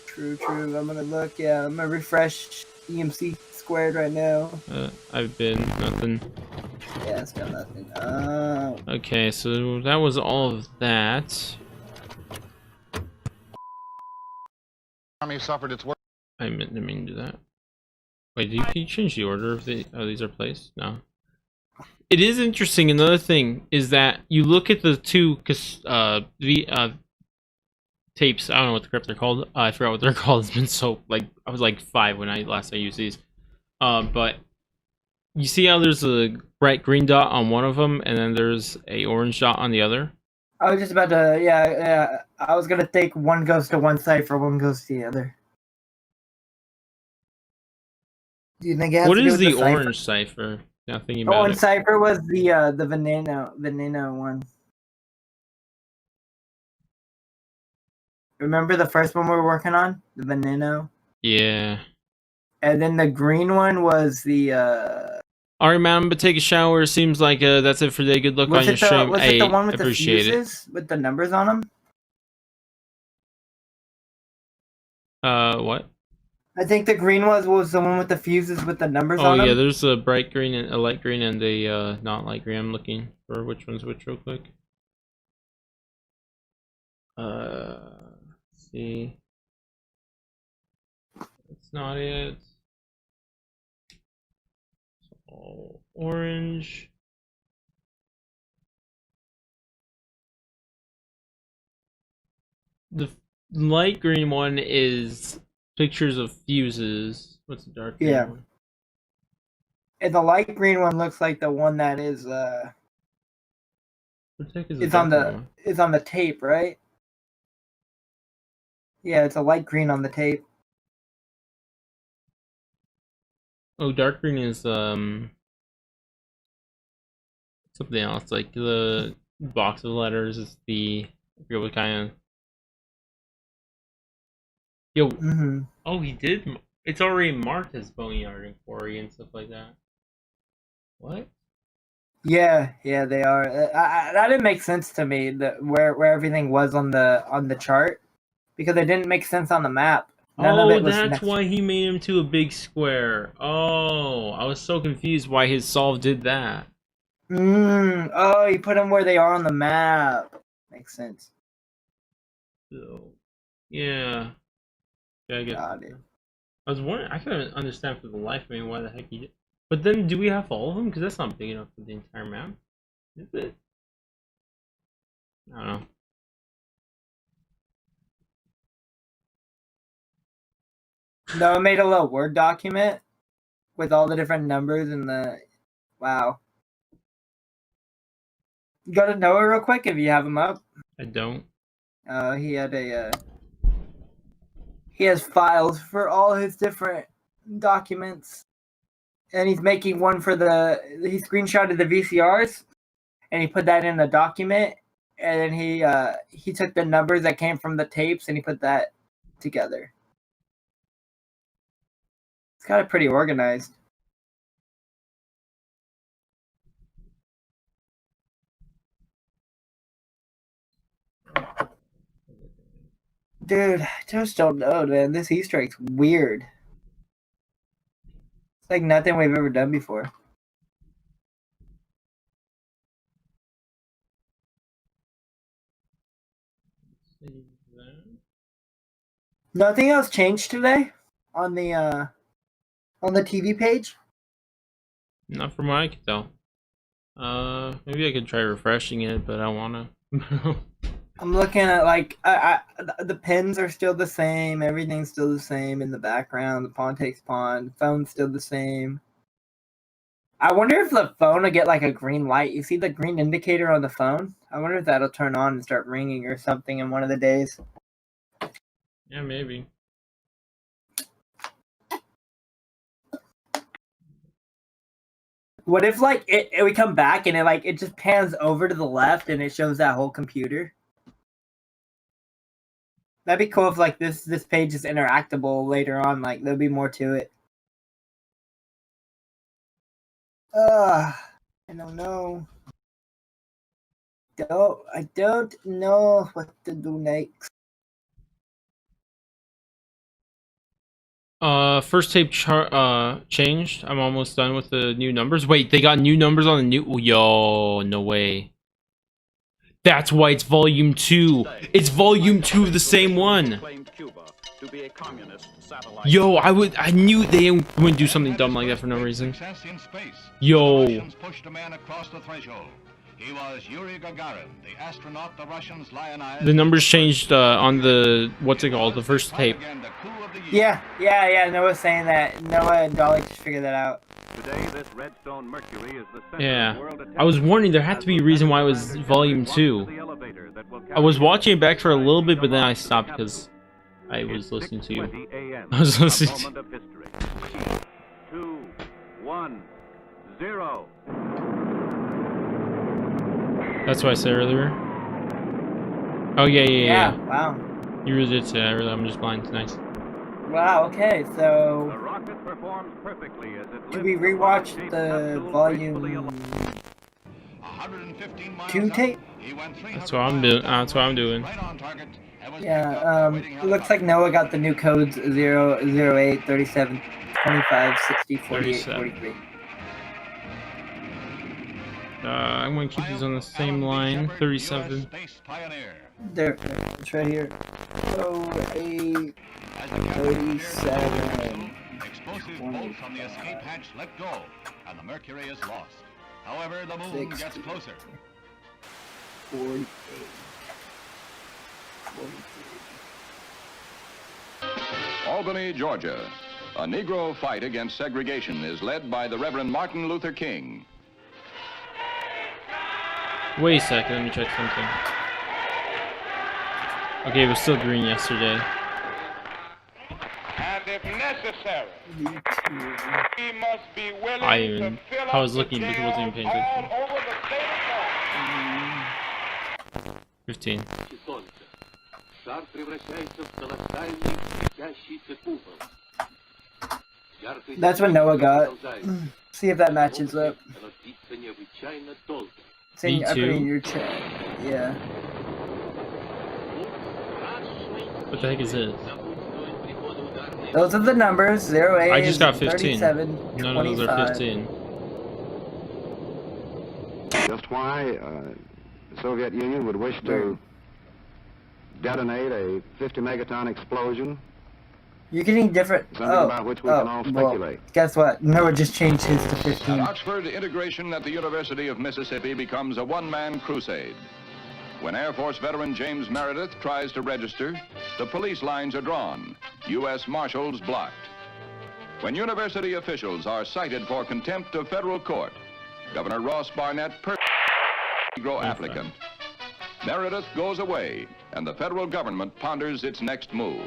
True. I'm gonna look. Yeah, I'm gonna refresh EMC squared right now. I've been nothing. Yeah, it's got nothing. Okay, so that was all of that. Army suffered its worst. I didn't mean to do that. Wait, can you change the order of these are placed? No. It is interesting. Another thing is that you look at the two tapes. I don't know what the crap they're called. I forgot what they're called. It's been so I was like 5 when I used these. But you see how there's a bright green dot on one of them, and then there's a orange dot on the other. I was just about to. Yeah. I was gonna think one goes to one cipher, one goes to the other. Do you think it has What to do is with the orange cipher? Now thinking the about orange it. cipher was the veneno one. Remember the first one we were working on, the veneno, Yeah. and then the green one was the. All right, man. I'm gonna take a shower. Seems like that's it for today. Good luck on your stream. Was it the one with the appreciate fuses with the numbers on them? What? I think the green was the one with the fuses with the numbers on Oh them. yeah, there's a bright green and a light green and a not light green. I'm looking for which one's which real quick. Let's see. That's not it. It's all orange. The light green one is pictures of fuses. What's the dark green one? And the light green one looks like the one that is What the heck is it's on the tape, right? Yeah, it's a light green on the tape. Oh, dark green is something else. Like the box of letters is I forget what kind of. Yo. Oh, he did. It's already marked as boneyard and quarry and stuff like that. What? Yeah, they are. That didn't make sense to me. Where everything was on the chart, because it didn't make sense on the map. None of it was that's why he made him to a big square. Oh, I was so confused why his solve did that. Oh, he put them where they are on the map. Makes sense. So, yeah. I get it. I was wondering. I couldn't understand for the life of me why the heck he did. But then, do we have all of them? Because that's not big enough for the entire map. Is it? I don't know. No, I made a little Word document with all the different numbers and the. Wow. Go to Noah real quick if you have him up. I don't. He had he has files for all his different documents, and he's making one for he screenshotted the VCRs, and he put that in a document, and then he took the numbers that came from the tapes and he put that together. It's got it pretty organized. Dude, I just don't know, man. This Easter egg's weird. It's like nothing we've ever done before. Nothing else changed today on the TV page? Not from what I can tell. Maybe I could try refreshing it, but I don't wanna. I'm looking at the pins are still the same, everything's still the same in the background. The pawn takes pawn, phone's still the same. I wonder if the phone will get like a green light. You see the green indicator on the phone? I wonder if that'll turn on and start ringing or something in one of the days. Yeah, maybe. What if we come back and it just pans over to the left and it shows that whole computer? That'd be cool if this page is interactable later on. Like there'll be more to it. I don't know. don't know what to do next. First tape changed. I'm almost done with the new numbers. Wait, they got new numbers on the new. Yo, no way. That's why it's volume 2. It's volume 2 of the same one. Yo, I knew they wouldn't do something dumb like that for no reason. Yo. He was Yuri Gagarin, the astronaut the Russians lionized. The numbers changed on the, what's it called, the first tape. Yeah. Noah was saying that. Noah and Dolly just figured that out. Today, this redstone Mercury is the center Yeah. of the world I was warning there had to be a reason why it was volume 2. I was watching it back for a little bit, but then I stopped because I was listening to you. I was listening to you. 2, 1, 0. That's what I said earlier. Oh, yeah. Wow. You really did say that earlier. I'm just blind. Nice. Wow, okay, so... The rocket performs perfectly as it do we rewatch the volume 2 tape? That's what I'm doing. Yeah, it looks like Noah got the new codes 0, 08, 37, 25, 60, 48, 43. I'm going to keep these on the same line. 37. There, it's right here. 08, 37. Explosive bolt from the escape hatch let go, and the Mercury is lost. However, the moon gets closer. 48. 43. Albany, Georgia. A Negro fight against segregation is led by the Reverend Martin Luther King. Wait a second, let me check something. Okay, it was still green yesterday. And if necessary, he must be willing to fill I was up looking, the but it wasn't even paying jails attention. all over the state of 15. That's what Noah got. See if that matches up. Me I put it in too. your chat. Yeah. What the heck is this? Those are the numbers. 08, I just got 15. 37, None of those are 25. 15. Just why the Soviet Union would wish to detonate a 50 megaton explosion. You're getting different. Something about which we can all speculate. Well, guess what? Noah just changed his to 15. At Oxford, integration at the University of Mississippi becomes a one-man crusade. When Air Force veteran James Meredith tries to register, the police lines are drawn, U.S. Marshals blocked. When university officials are cited for contempt of federal court, Governor Ross Barnett Negro applicant. Meredith goes away, and the federal government ponders its next move.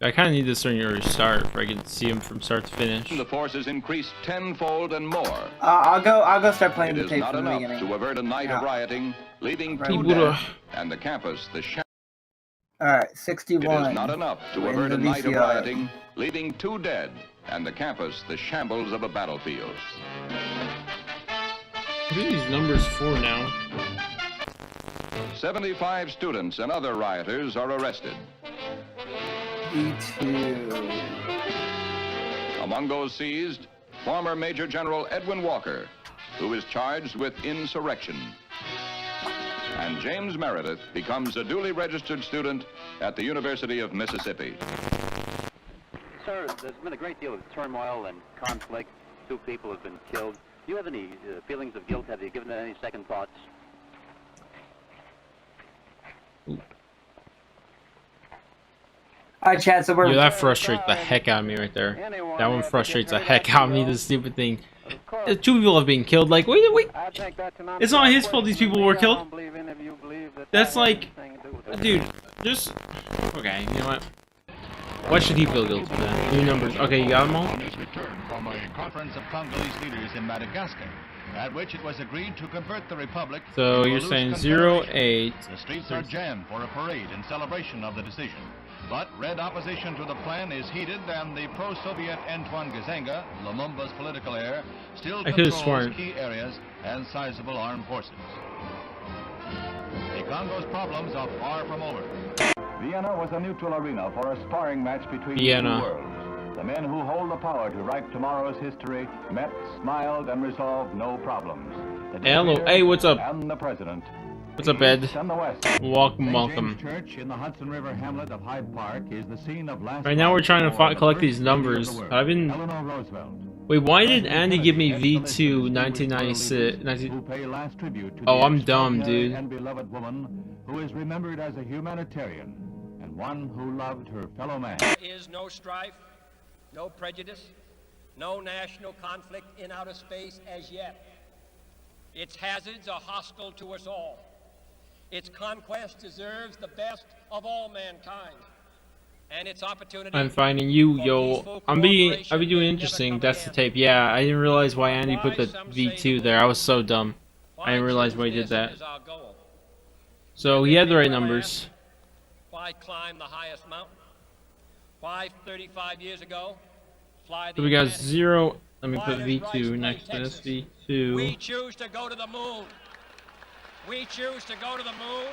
I kind of need this during your start, if I can see him from start to finish. The forces increase tenfold and more. I'll go start playing the It is tape not from the enough beginning. to avert a night of rioting, leaving People two dead, to- and the campus the Alright, It 61. is not enough to We're in avert the a night of VCR. rioting, leaving two dead, and the campus the shambles of a battlefield. What are these numbers for now? 75 students and other rioters are arrested. E2. Among those seized, former Major General Edwin Walker, who is charged with insurrection. And James Meredith becomes a duly registered student at the University of Mississippi. Sir, there's been a great deal of turmoil and conflict. 2 people have been killed. Do you have any feelings of guilt? Have you given it any second thoughts? Alright, Chad, so we're... Yeah, that frustrates the heck out of me right there. That one frustrates the heck out of me, this stupid thing. 2 people have been killed, like, wait. It's not his fault these people were killed. That's like... Dude, just... Okay, you know what? Why should he feel guilty for that? New numbers. Okay, you got them all? returned from a conference of Congolese leaders in Madagascar, at which it was agreed to convert the republic So into a you're loose saying confederation. 08... The streets are jammed for a parade in celebration of the decision. But red opposition to the plan is heated, and the pro-Soviet Antoine Gazenga, Lumumba's political heir, still controls key areas and sizable armed forces. The Congo's problems are far from over. Vienna was a neutral arena for a sparring match between the two worlds. The men who hold the power to write tomorrow's history met, smiled, and resolved no problems. Hello, hey, what's up? And the president. What's up, Ed? Welcome, welcome. Church in the Hudson River hamlet of Hyde Park is the scene of last right now we're trying to collect these numbers. I've been... Wait, why did Andy give me V2 1996? Oh, I'm dumb, dude. And beloved woman who is remembered as a humanitarian and one who loved her fellow man. There is no strife, no prejudice, no national conflict in outer space as yet. Its hazards are hostile to us all. Its conquest deserves the best of all mankind. And its opportunity. I'm finding you, yo. I'll be doing interesting. That's the tape. Yeah, I didn't realize why Andy put the V2 there. I was so dumb. I didn't realize why he did that. So he had the right numbers. Why climb the highest mountain? Why 35 years ago fly the So we got 0. Let me put V2 next to this V2. We choose to go to the moon. We choose to go to the moon.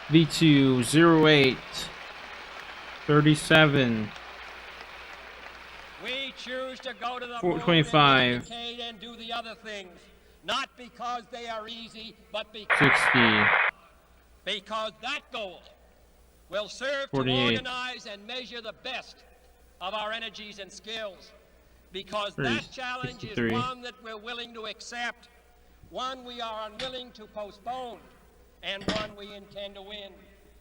V2 08 37. We choose to go to the 425. moon and do the other things, not because they are easy, but because 60. Because that goal will serve 48. to organize and measure the best of our energies and skills. Because that challenge 63. is one that we're willing to accept, one we are unwilling to postpone, and one we intend to win,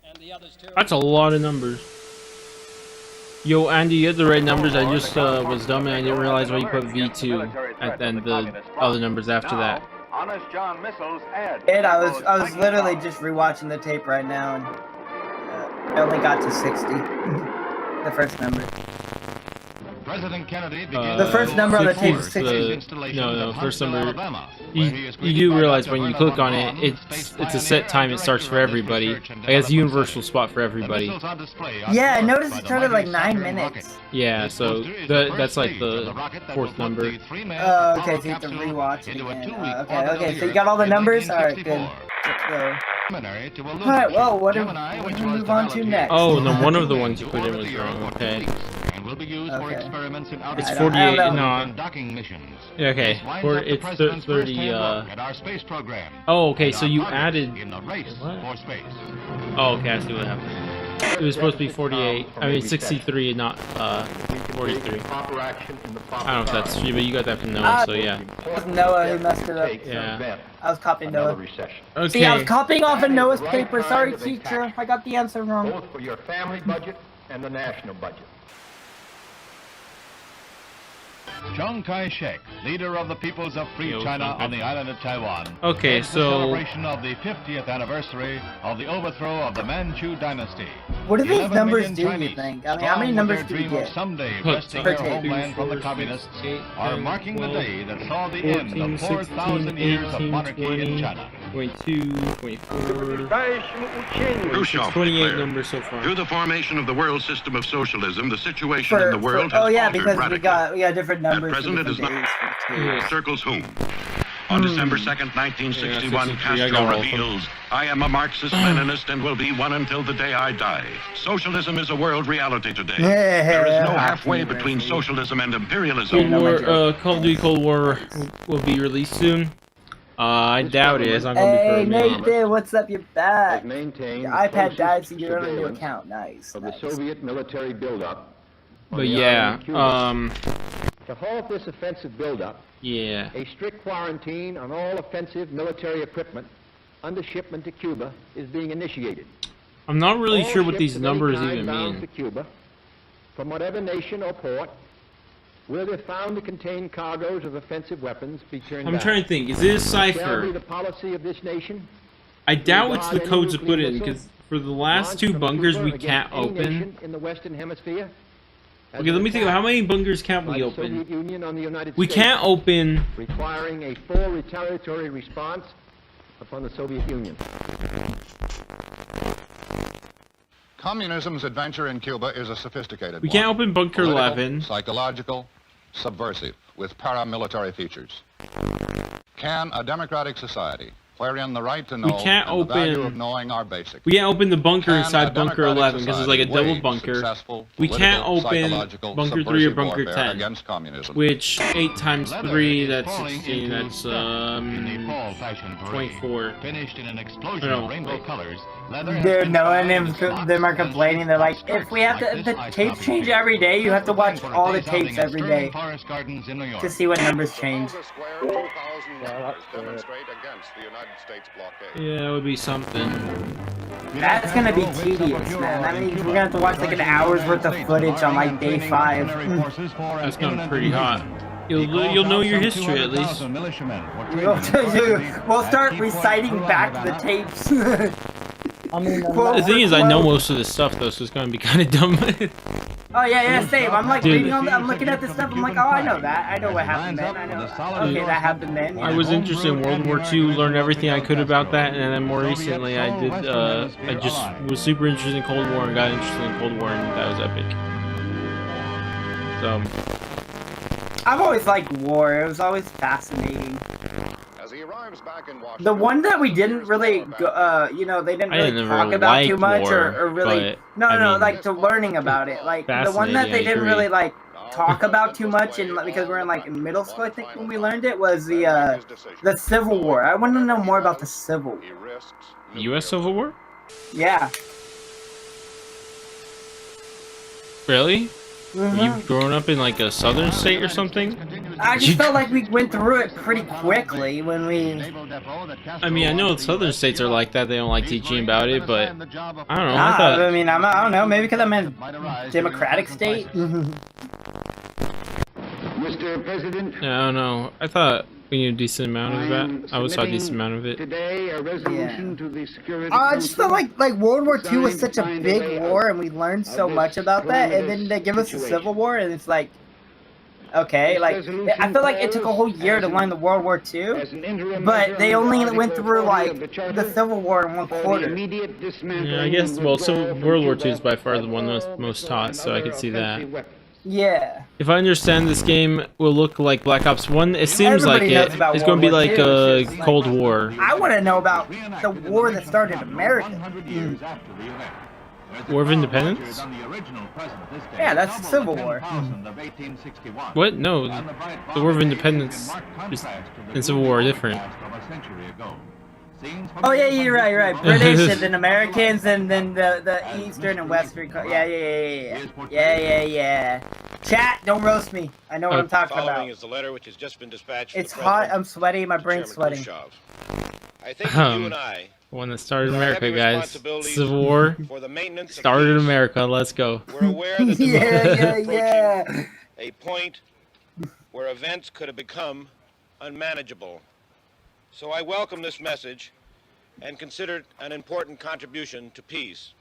and the others too. That's a lot of numbers. Yo, Andy, you had the right numbers. I just was dumb and I didn't realize why you put V2 and then the other numbers after that. Honest John missiles add. Ed, I was literally just rewatching the tape right now, and I only got to 60. The first number. President Kennedy the first number on the tape is 60. No, first number. You do realize when you click on it, it's a set time. It starts for everybody. Like it's a universal spot for everybody. Yeah, I noticed it started like 9 minutes. Yeah, so that's like the fourth number. Okay, so you have to rewatch it again. Okay, so you got all the numbers? Alright, good. Let's go. Alright, well, what do we move on to next? Oh, no, one of the ones you put in was wrong. Okay. Will be used for experiments in outer it's 48, no. docking missions. Okay, it's 30. At our space program. Oh, okay, so you added. In the race for space. Oh, okay, I see what happened. It was supposed to be 48. I mean 63, not 43. I don't know if that's true, but you got that from Noah, so yeah. It was Noah who messed it up. Yeah. I was copying Noah. Okay. See, I was copying off of Noah's paper. Sorry, teacher. I got the answer wrong. Both for your family budget and the national budget. Chiang Kai-shek, leader of the peoples of Free China on the island of Taiwan. Okay, the so celebration of the 50th anniversary of the overthrow of the Manchu dynasty. What do these numbers do, you think? I mean, how many numbers do we get? Someday wresting their homeland from the communists are marking the day that saw the end of 4,000 years of monarchy in China. 22, 24. Khrushchev 28 numbers so far. Through the formation of the world system of socialism, the situation in the world has yeah, altered because radically. we got different numbers. At present, it is not circles whom. On December 2nd, 1961, Castro reveals, "I am a Marxist-Leninist and will be one until the day I die. Socialism is a world reality today. There is no halfway between socialism and imperialism." Call of Duty Cold War will be released soon. I doubt it. It's not going to be for a minute. Nathan, what's up? You're back. Your Maintained iPad died, so you're on a new account. Nice. Of the Soviet military buildup. But yeah, To halt this offensive buildup, yeah, a strict quarantine on all offensive military equipment under shipment to Cuba is being initiated. I'm not really all sure what these ships of any numbers kind even bound mean. to Cuba, from whatever nation or port, where they're found to contain cargoes of offensive weapons, be turned I'm back. trying to think. Is this Shall be cipher? the policy of this nation. I doubt it's the Any codes to put nuclear in missile because for the last launched two from bunkers Cuba we against can't any open. nation in the Western Hemisphere. Okay, let me think of how many bunkers can't by we the open? Soviet Union on the United We States, can't open. requiring a full retaliatory response upon the Soviet Union. Communism's adventure in Cuba is a sophisticated We can't open Bunker political, 11. Psychological, subversive, with paramilitary features. Can a democratic society, wherein the right to know We can't and the value open. of knowing are basic, We can't open the bunker can inside a Bunker democratic 11 because it's like a society double wage bunker. successful We can't political, open psychological, Bunker 3 or subversive Bunker warfare 10. against communism? Which 8 times 3, that's 16, that's 24. Finished in an explosion No, of rainbow wait. colors. Dude, no one of them are complaining. They're like, if we have to, the tapes change every day, you have to watch all the tapes every day to see what numbers change. Yeah, that would be something. That's gonna be tedious, man. That means we're gonna have to watch like an hour's worth of footage on like day 5. That's gonna be pretty hot. You'll know your history at least. We'll start reciting back the tapes. I mean, The thing is, I know most of this stuff though, so it's gonna be kind of dumb. Oh yeah, same. I'm like Dude. reading on. I'm looking at this stuff. I'm like, oh, I know that. I know what happened then. I know. Okay, that happened then. I was interested in World War II, learned everything I could about that, and then more recently I did. I just was super interested in Cold War and got interested in Cold War, and that was epic. So. I've always liked war. It was always fascinating. The one that we didn't really, they didn't really talk about too much, or really, no, like to learning about it. Like the one that they didn't really like talk about too much, and because we're in like in middle school, I think when we learned it was the Civil War. I want to know more about the Civil War. U.S. Civil War? Yeah. Really? You've grown up in like a southern state or something? I just felt like we went through it pretty quickly when we... I mean, I know southern states are like that. They don't like teaching about it, but I don't know. I don't know. Maybe because I'm in a democratic state. Mr. President, I don't know. I thought we knew a decent amount of that. I always saw a decent amount of it. today a resolution to the Security I just felt like World War II was such a big war, and we learned so much about that, and then they give us a Civil War, and it's like, okay, like, I feel like it took a whole year to learn the World War II, but they only went through, like, the Civil War in 1 quarter. Yeah, I guess, well, so World War II is by far the one most taught, so I could see that. Yeah. If I understand, this game will look like Black Ops 1. It seems like it's going to be like a Cold War. I want to know about the war that started America. War of Independence? Yeah, that's the Civil War. What? No, the War of Independence and Civil War are different. Oh yeah, you're right. British and then Americans and then the Eastern and Western. Yeah. Chat, don't roast me. I know what I'm talking about. Is the letter which has just been dispatched. It's hot. I'm sweaty. My brain's sweating. I think you and I. The one that started America, guys. Civil War started America. Let's go. We're aware that the yeah. A point where events could have become unmanageable. So I welcome this message and consider it an important contribution to peace.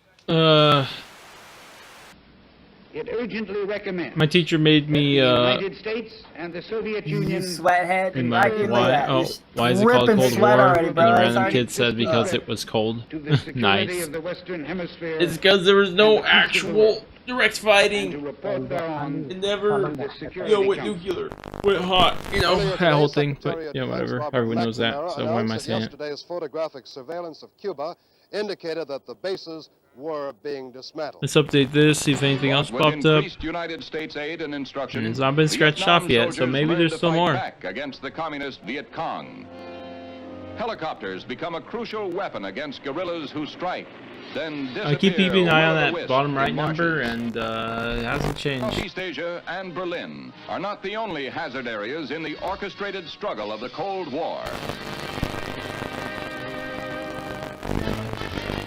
It urgently recommends my teacher made me the United States and the Soviet Union sweathead. Why is it called Cold War? Already, and a random kid said because it was cold. Nice. It's because there was no actual direct fighting. It never went nuclear. Went hot. That whole thing. But whatever. Everyone knows that. So why am I saying it? Yesterday's photographic surveillance of Cuba indicated that the bases were being dismantled. Let's update this, see if anything else popped up. United States aid and instruction. It's not been scratched off yet, so maybe there's still more. Back against the communist Viet Cong. Helicopters become a crucial weapon against guerrillas who strike, then disappear. I keep keeping an eye on that bottom right number, and it hasn't changed. Southeast Asia and Berlin are not the only hazard areas in the orchestrated struggle of the Cold War.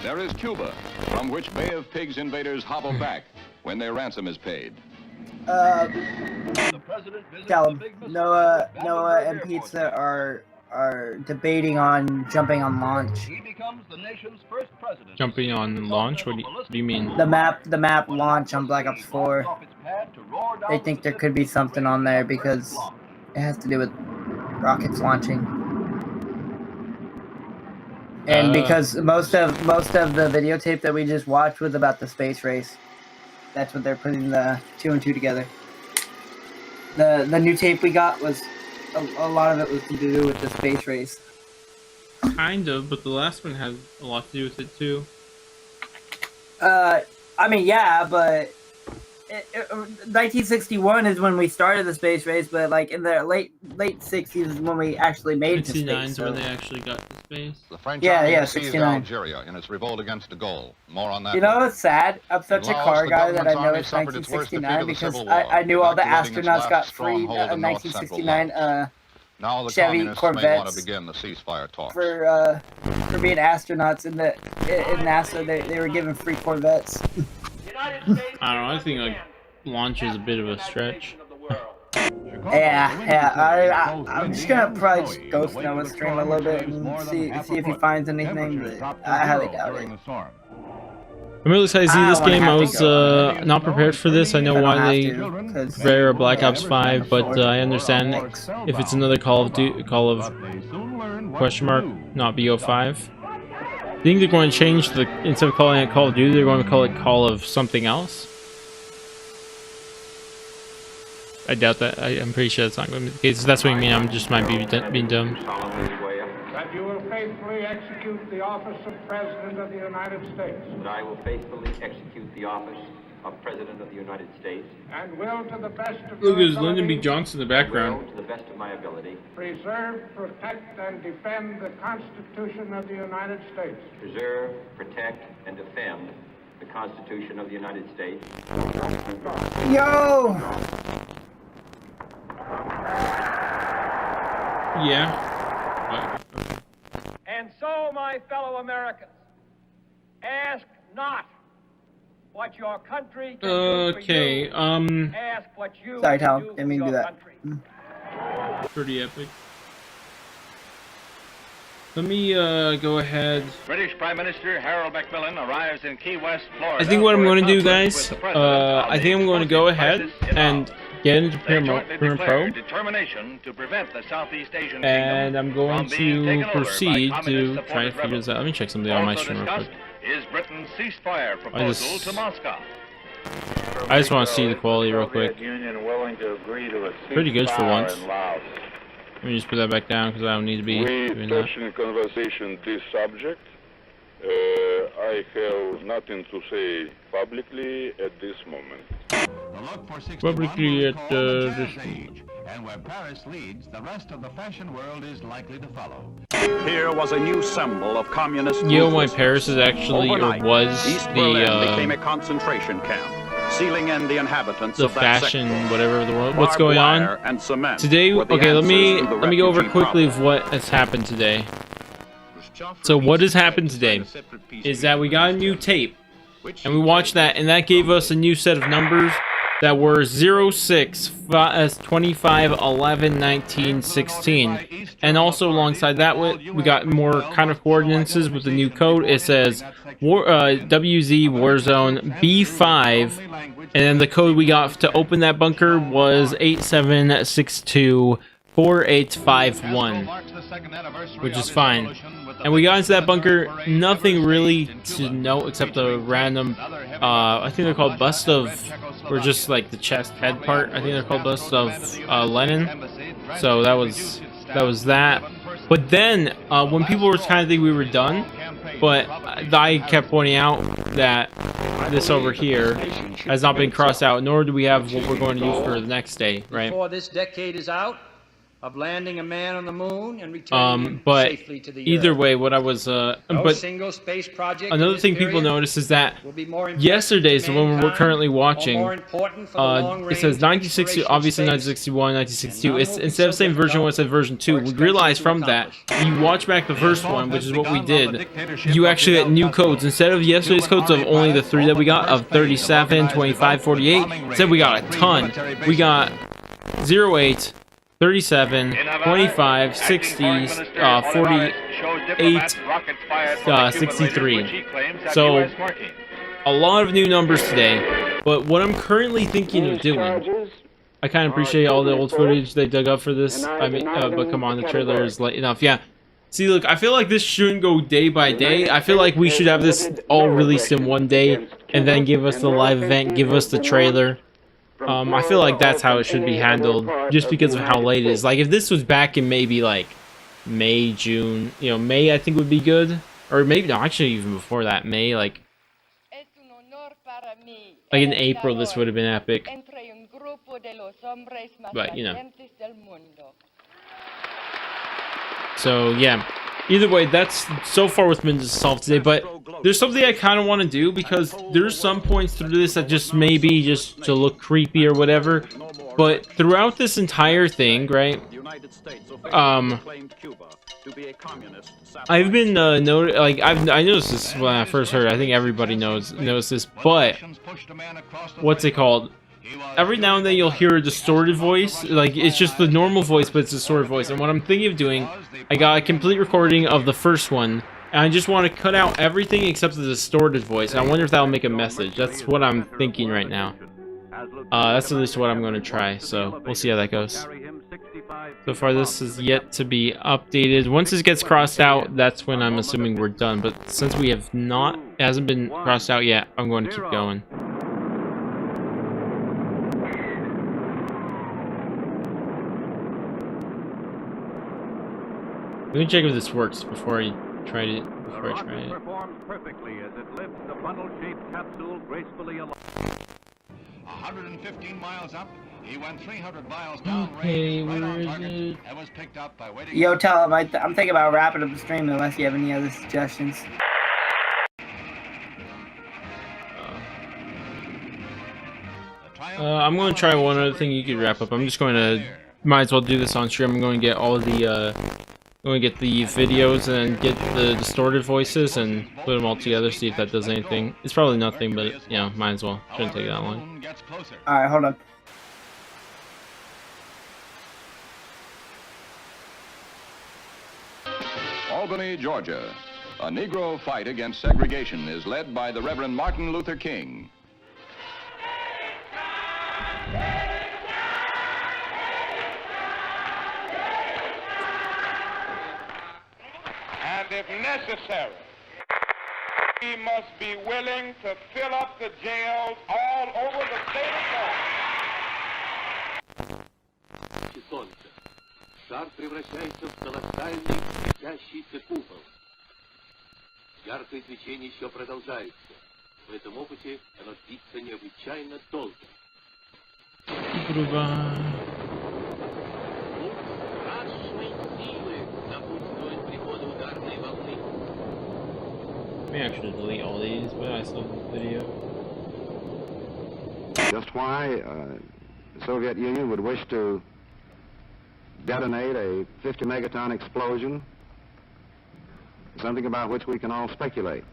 There is Cuba, from which Bay of Pigs invaders hobble back when their ransom is paid. Noah and Pizza are debating on jumping on launch. He becomes the nation's first president. Jumping on launch? What do you mean? The map launch on Black Ops 4. They think there could be something on there because it has to do with rockets launching. And because most of the videotape that we just watched was about the space race. That's what they're putting the 2 and 2 together. The new tape we got was a lot of it was to do with the space race. Kind of, but the last one has a lot to do with it too. I mean, yeah, but 1961 is when we started the space race, but like in the late 60s is when we actually made it to space. 69 is when they actually got to space. The French Yeah, army yeah, seized 69. Algeria in its revolt against de Gaulle. More on that. You know what's sad? I'm such In a Laos, car the guy that I government's know army it's suffered its worst defeat 1969 of the because Civil War, I knew all the evacuating its astronauts last got free stronghold in North Central 1969 Now the Chevy communists may want to Corvettes begin the ceasefire talks. for being astronauts in NASA. They were given free Corvettes. I don't know. I think like launch is a bit of a stretch. Yeah. I'm just gonna probably just ghost Noah stream a little bit and see if he finds anything, but I highly doubt it. I'm really excited to see this game. I was not prepared for this. I know why they rare Black Ops 5, but I understand if it's another Call of question mark, not BO5. I think they're going to change instead of calling it Call of Duty, they're going to call it Call of something else. I doubt that. I'm pretty sure that's not going to be the case. If that's what you mean, I'm just might be being dumb. That you will faithfully execute the office of President of the United States. That I will faithfully execute the office of President of the United States. And will, to the best of Look, your there's Lyndon B. Johnson in the background. To the best of my ability. Preserve, protect, and defend the Constitution of the United States. Preserve, protect, and defend the Constitution of the United States. Yo! Yeah. And so, my fellow Americans, ask not what your country can do for you. Ask what you Sorry, can Tom. do Didn't mean to for do your that. country. Pretty epic. Let me go ahead. British Prime Minister Harold Macmillan arrives in Key West, Florida. I think what I'm going to do, guys, I think I'm going to go ahead and get into Premiere Pro, determination to prevent the Southeast Asian and I'm going to proceed to try to figure this out. Let me check something on my stream real quick. Is Britain's ceasefire proposal to Moscow? I just want to see the quality real quick. Pretty good for once. Let me just put that back down because I don't need to be doing that. In conversation this subject. I have nothing to say publicly at this moment. Publicly at this moment. And where Paris leads, the rest of the fashion world is likely to follow. Here was a new symbol of communist. My Paris is actually, or was, East Berlin became a concentration camp, sealing in the inhabitants of that fashion, sector. whatever the world. What's going on today? Okay, let me go over quickly of what has happened today. So what has happened today is that we got a new tape, and we watched that, and that gave us a new set of numbers that were 0, 6, 25, 11, 19, 16. And also alongside that, we got more kind of coordinates with the new code. It says WZ Warzone B5, and then the code we got to open that bunker was 87624851, which is fine. And we got into that bunker, nothing really to note except a random, I think they're called bust of, or just like the chest head part. I think they're called bust of Lenin. So that was that. But then when people were kind of thinking we were done, but I kept pointing out that this over here has not been crossed out, nor do we have what we're going to use for the next day, right? Before this decade is out, of landing a man on the moon and returning him but safely to the either Earth. way, what I was No but single space project another thing people notice is that yesterday's the one we're currently watching. It says 1960, obviously 1961, 1962. It's instead of saying version 1, it said version 2. We realized from that, you watch back the first one, which is what we did, you actually get new codes. Instead of yesterday's codes of only the 3 that we got, of 37, 25, 48, instead we got a ton. We got 08, 37, 25, 60, 48, 63. So, a lot of new numbers today. But what I'm currently thinking of doing, I kind of appreciate all the old footage they dug up for this. I mean, but come on, the trailer is late enough. Yeah. See, look, I feel like this shouldn't go day by day. I feel like we should have this all released in one day, and then give us the live event, give us the trailer. I feel like that's how it should be handled, just because of how late it is. Like, if this was back in maybe, like, May, June, you know, May I think would be good. Or maybe, no, actually even before that, May, like in April, this would have been epic. But, you know. So, yeah. Either way, that's so far what's been solved today, but there's something I kind of want to do, because there's some points through this that just maybe just to look creepy or whatever, but throughout this entire thing, right, I've been, I noticed this when I first heard it. I think everybody knows this, but, what's it called? Every now and then you'll hear a distorted voice, like, it's just the normal voice, but it's a distorted voice, and what I'm thinking of doing, I got a complete recording of the first one, and I just want to cut out everything except the distorted voice, and I wonder if that'll make a message. That's what I'm thinking right now. That's at least what I'm going to try, so we'll see how that goes. So far, this is yet to be updated. Once this gets crossed out, that's when I'm assuming we're done, but since we have not, it hasn't been crossed out yet, I'm going to keep going. Let me check if this works before I try it. Performs perfectly as it lifts the funnel-shaped capsule gracefully along. 115 miles up, he went 300 miles down range, right on target, and was picked up by waiting. Yo, tell him I'm thinking about wrapping up the stream unless you have any other suggestions. I'm going to try one other thing you could wrap up. I'm just going to, might as well do this on stream. I'm going to get all the, I'm going to get the videos and get the distorted voices and put them all together, see if that does anything. It's probably nothing, but, you know, might as well. Shouldn't take that long. Alright, hold on. Albany, Georgia. A Negro fight against segregation is led by the Reverend Martin Luther King. And if necessary, we must be willing to fill up the jails all over the state of Florida. Солнце. Шар превращается в колоссальный светящийся купол. Яркое свечение еще продолжается. В этом опыте оно длится необычайно долго. Let me actually delete all these, but I still have the video. Just why the Soviet Union would wish to detonate a 50 megaton explosion, something about which we can all speculate.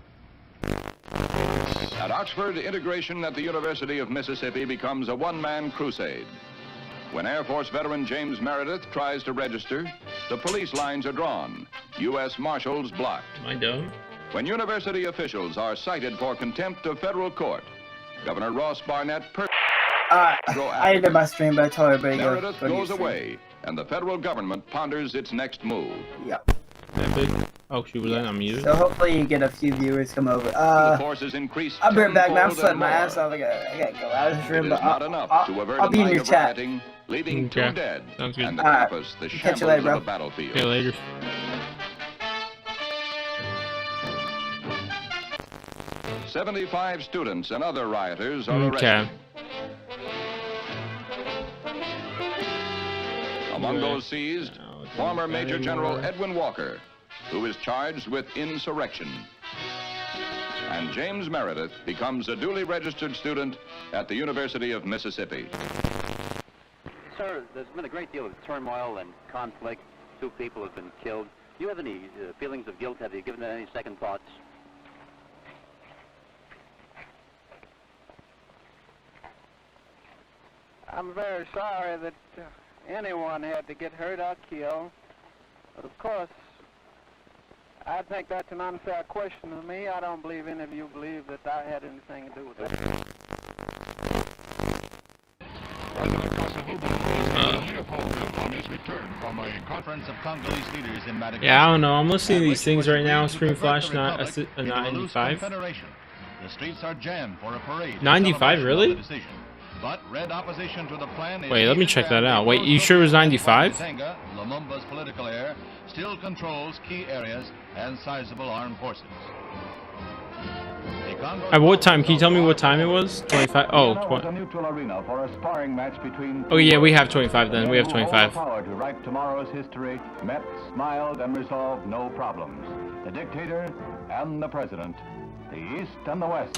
At Oxford, integration at the University of Mississippi becomes a one-man crusade. When Air Force veteran James Meredith tries to register, the police lines are drawn, U.S. Marshals blocked. Am I dumb? When university officials are cited for contempt of federal court, Governor Ross Barnett I ended my stream, but I told everybody to Meredith goes away, and the federal government ponders its next move. Yep. Oh, she was on mute. So hopefully you get a few viewers come over. The forces increase. I'll be right back, man. I'm sweating my ass off. I gotta go out of this room, but I'll be in your chat. Leaving two dead. Sounds good. And the campus, the Catch you shambles later, bro. of a battlefield. See you later. "75 students and other rioters are arrested. Among those seized, former Major General Edwin Walker, who is charged with insurrection. And James Meredith becomes a duly registered student at the University of Mississippi. Sir, there's been a great deal of turmoil and conflict. 2 people have been killed. Do you have any feelings of guilt? Have you given it any second thoughts? I'm very sorry that anyone had to get hurt or killed. But of course, I think that's an unfair question to me. I don't believe any of you believe that I had anything to do with that. Yeah, I don't know. I'm listening to these things right now. Screen Flash, not a 95. The streets are jammed for a parade. 95, really? But red opposition to the plan. Wait, let me check that out. Wait, you sure it was 95? Lumumba's political heir still controls key areas and sizable armed forces. At what time? Can you tell me what time it was? 25. Oh, oh yeah, we have 25 then. We have 25. Power to write tomorrow's history, met, smiled, and resolved no problems. The dictator and the president, the East and the West.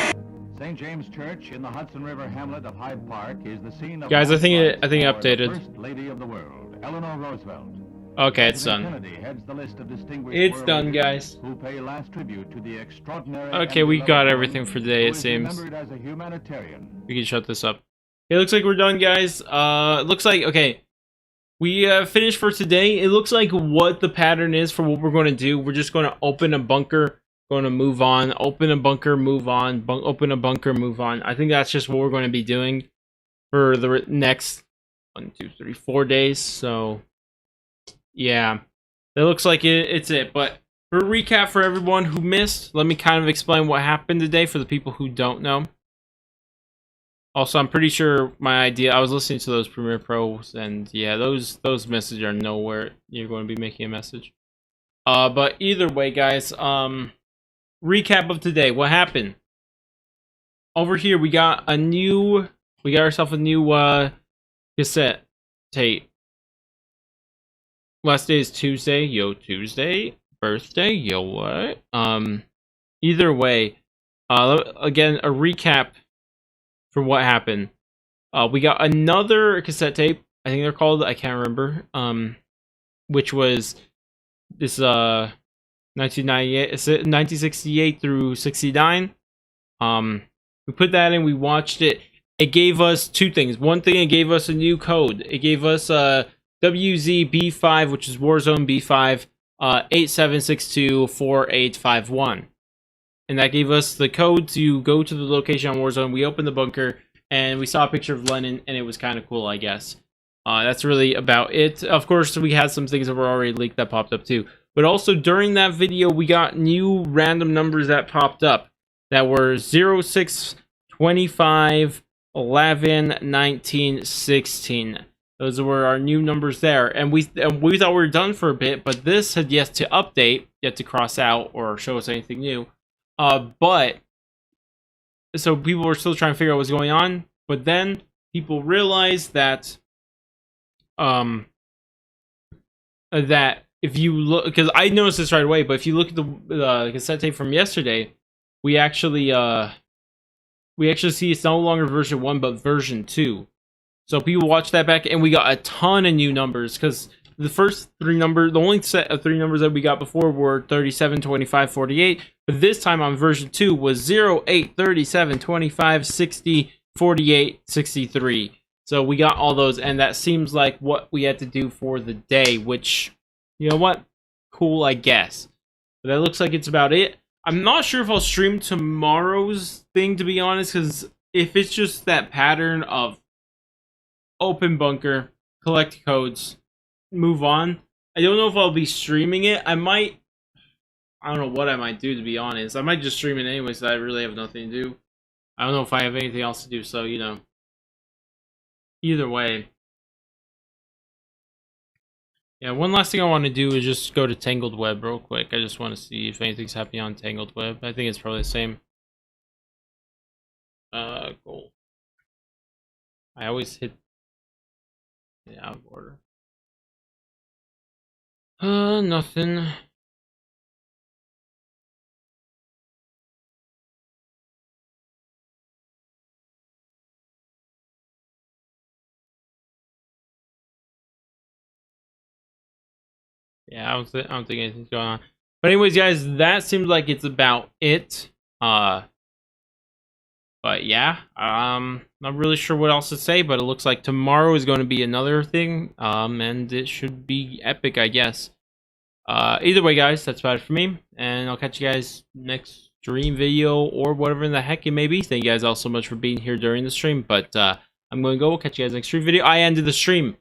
St. James Church in the Hudson River hamlet of Hyde Park is the scene of guys. I think it updated. First Lady of the World, Eleanor Roosevelt. Okay, it's done. It's done, guys. Who pay last tribute to the extraordinary. Okay, we got everything for today. It seems. We can shut this up. It looks like we're done, guys. Looks like okay. We finished for today. It looks like what the pattern is for what we're going to do. We're just going to open a bunker. Going to move on, open a bunker, move on, open a bunker, move on. I think that's just what we're going to be doing for the next 1, 2, 3, 4 days. So, yeah, it looks like it's it. But for a recap for everyone who missed, let me kind of explain what happened today for the people who don't know. Also, I'm pretty sure my idea, I was listening to those Premiere Pros, and yeah, those messages are nowhere you're going to be making a message. But either way, guys, recap of today. What happened? Over here, we got ourselves a new cassette tape. Last day is Tuesday. Yo, Tuesday. Birthday. Yo, what? Either way, again, a recap for what happened. We got another cassette tape. I think they're called. I can't remember. Which was this 1968 through 69. We put that in, we watched it. It gave us two things. One thing, it gave us a new code. It gave us WZB5, which is Warzone B5, 87624851. And that gave us the code to go to the location on Warzone. We opened the bunker, and we saw a picture of Lenin, and it was kind of cool, I guess. That's really about it. Of course, we had some things that were already leaked that popped up too. But also, during that video, we got new random numbers that popped up that were 06, 25, 11, 19, 16. Those were our new numbers there. And we thought we were done for a bit, but this had yet to update, yet to cross out or show us anything new. But, so people were still trying to figure out what's going on. But then, people realized that, that if you look, because I noticed this right away, but if you look at the cassette tape from yesterday, we actually see it's no longer version 1, but version 2. So people watched that back, and we got a ton of new numbers, because the first three numbers, the only set of three numbers that we got before were 37, 25, 48, but this time on version 2 was 0, 8, 37, 25, 60, 48, 63. So we got all those, and that seems like what we had to do for the day, which, you know what? Cool, I guess. But that looks like it's about it. I'm not sure if I'll stream tomorrow's thing, to be honest, because if it's just that pattern of open bunker, collect codes, move on, I don't know if I'll be streaming it. I don't know what I might do, to be honest. I might just stream it anyways, so I really have nothing to do. I don't know if I have anything else to do, so, you know. Either way. Yeah, one last thing I want to do is just go to Tangled Web real quick. I just want to see if anything's happening on Tangled Web. I think it's probably the same. Goal. I always hit out of order. Nothing. Yeah, I don't think anything's going on. But anyways, guys, that seems like it's about it. But yeah, not really sure what else to say, but it looks like tomorrow is going to be another thing. And it should be epic, I guess. Either way, guys, that's about it for me. And I'll catch you guys next stream video or whatever in the heck it may be. Thank you guys all so much for being here during the stream. But I'm going to go. Catch you guys next stream video. I ended the stream.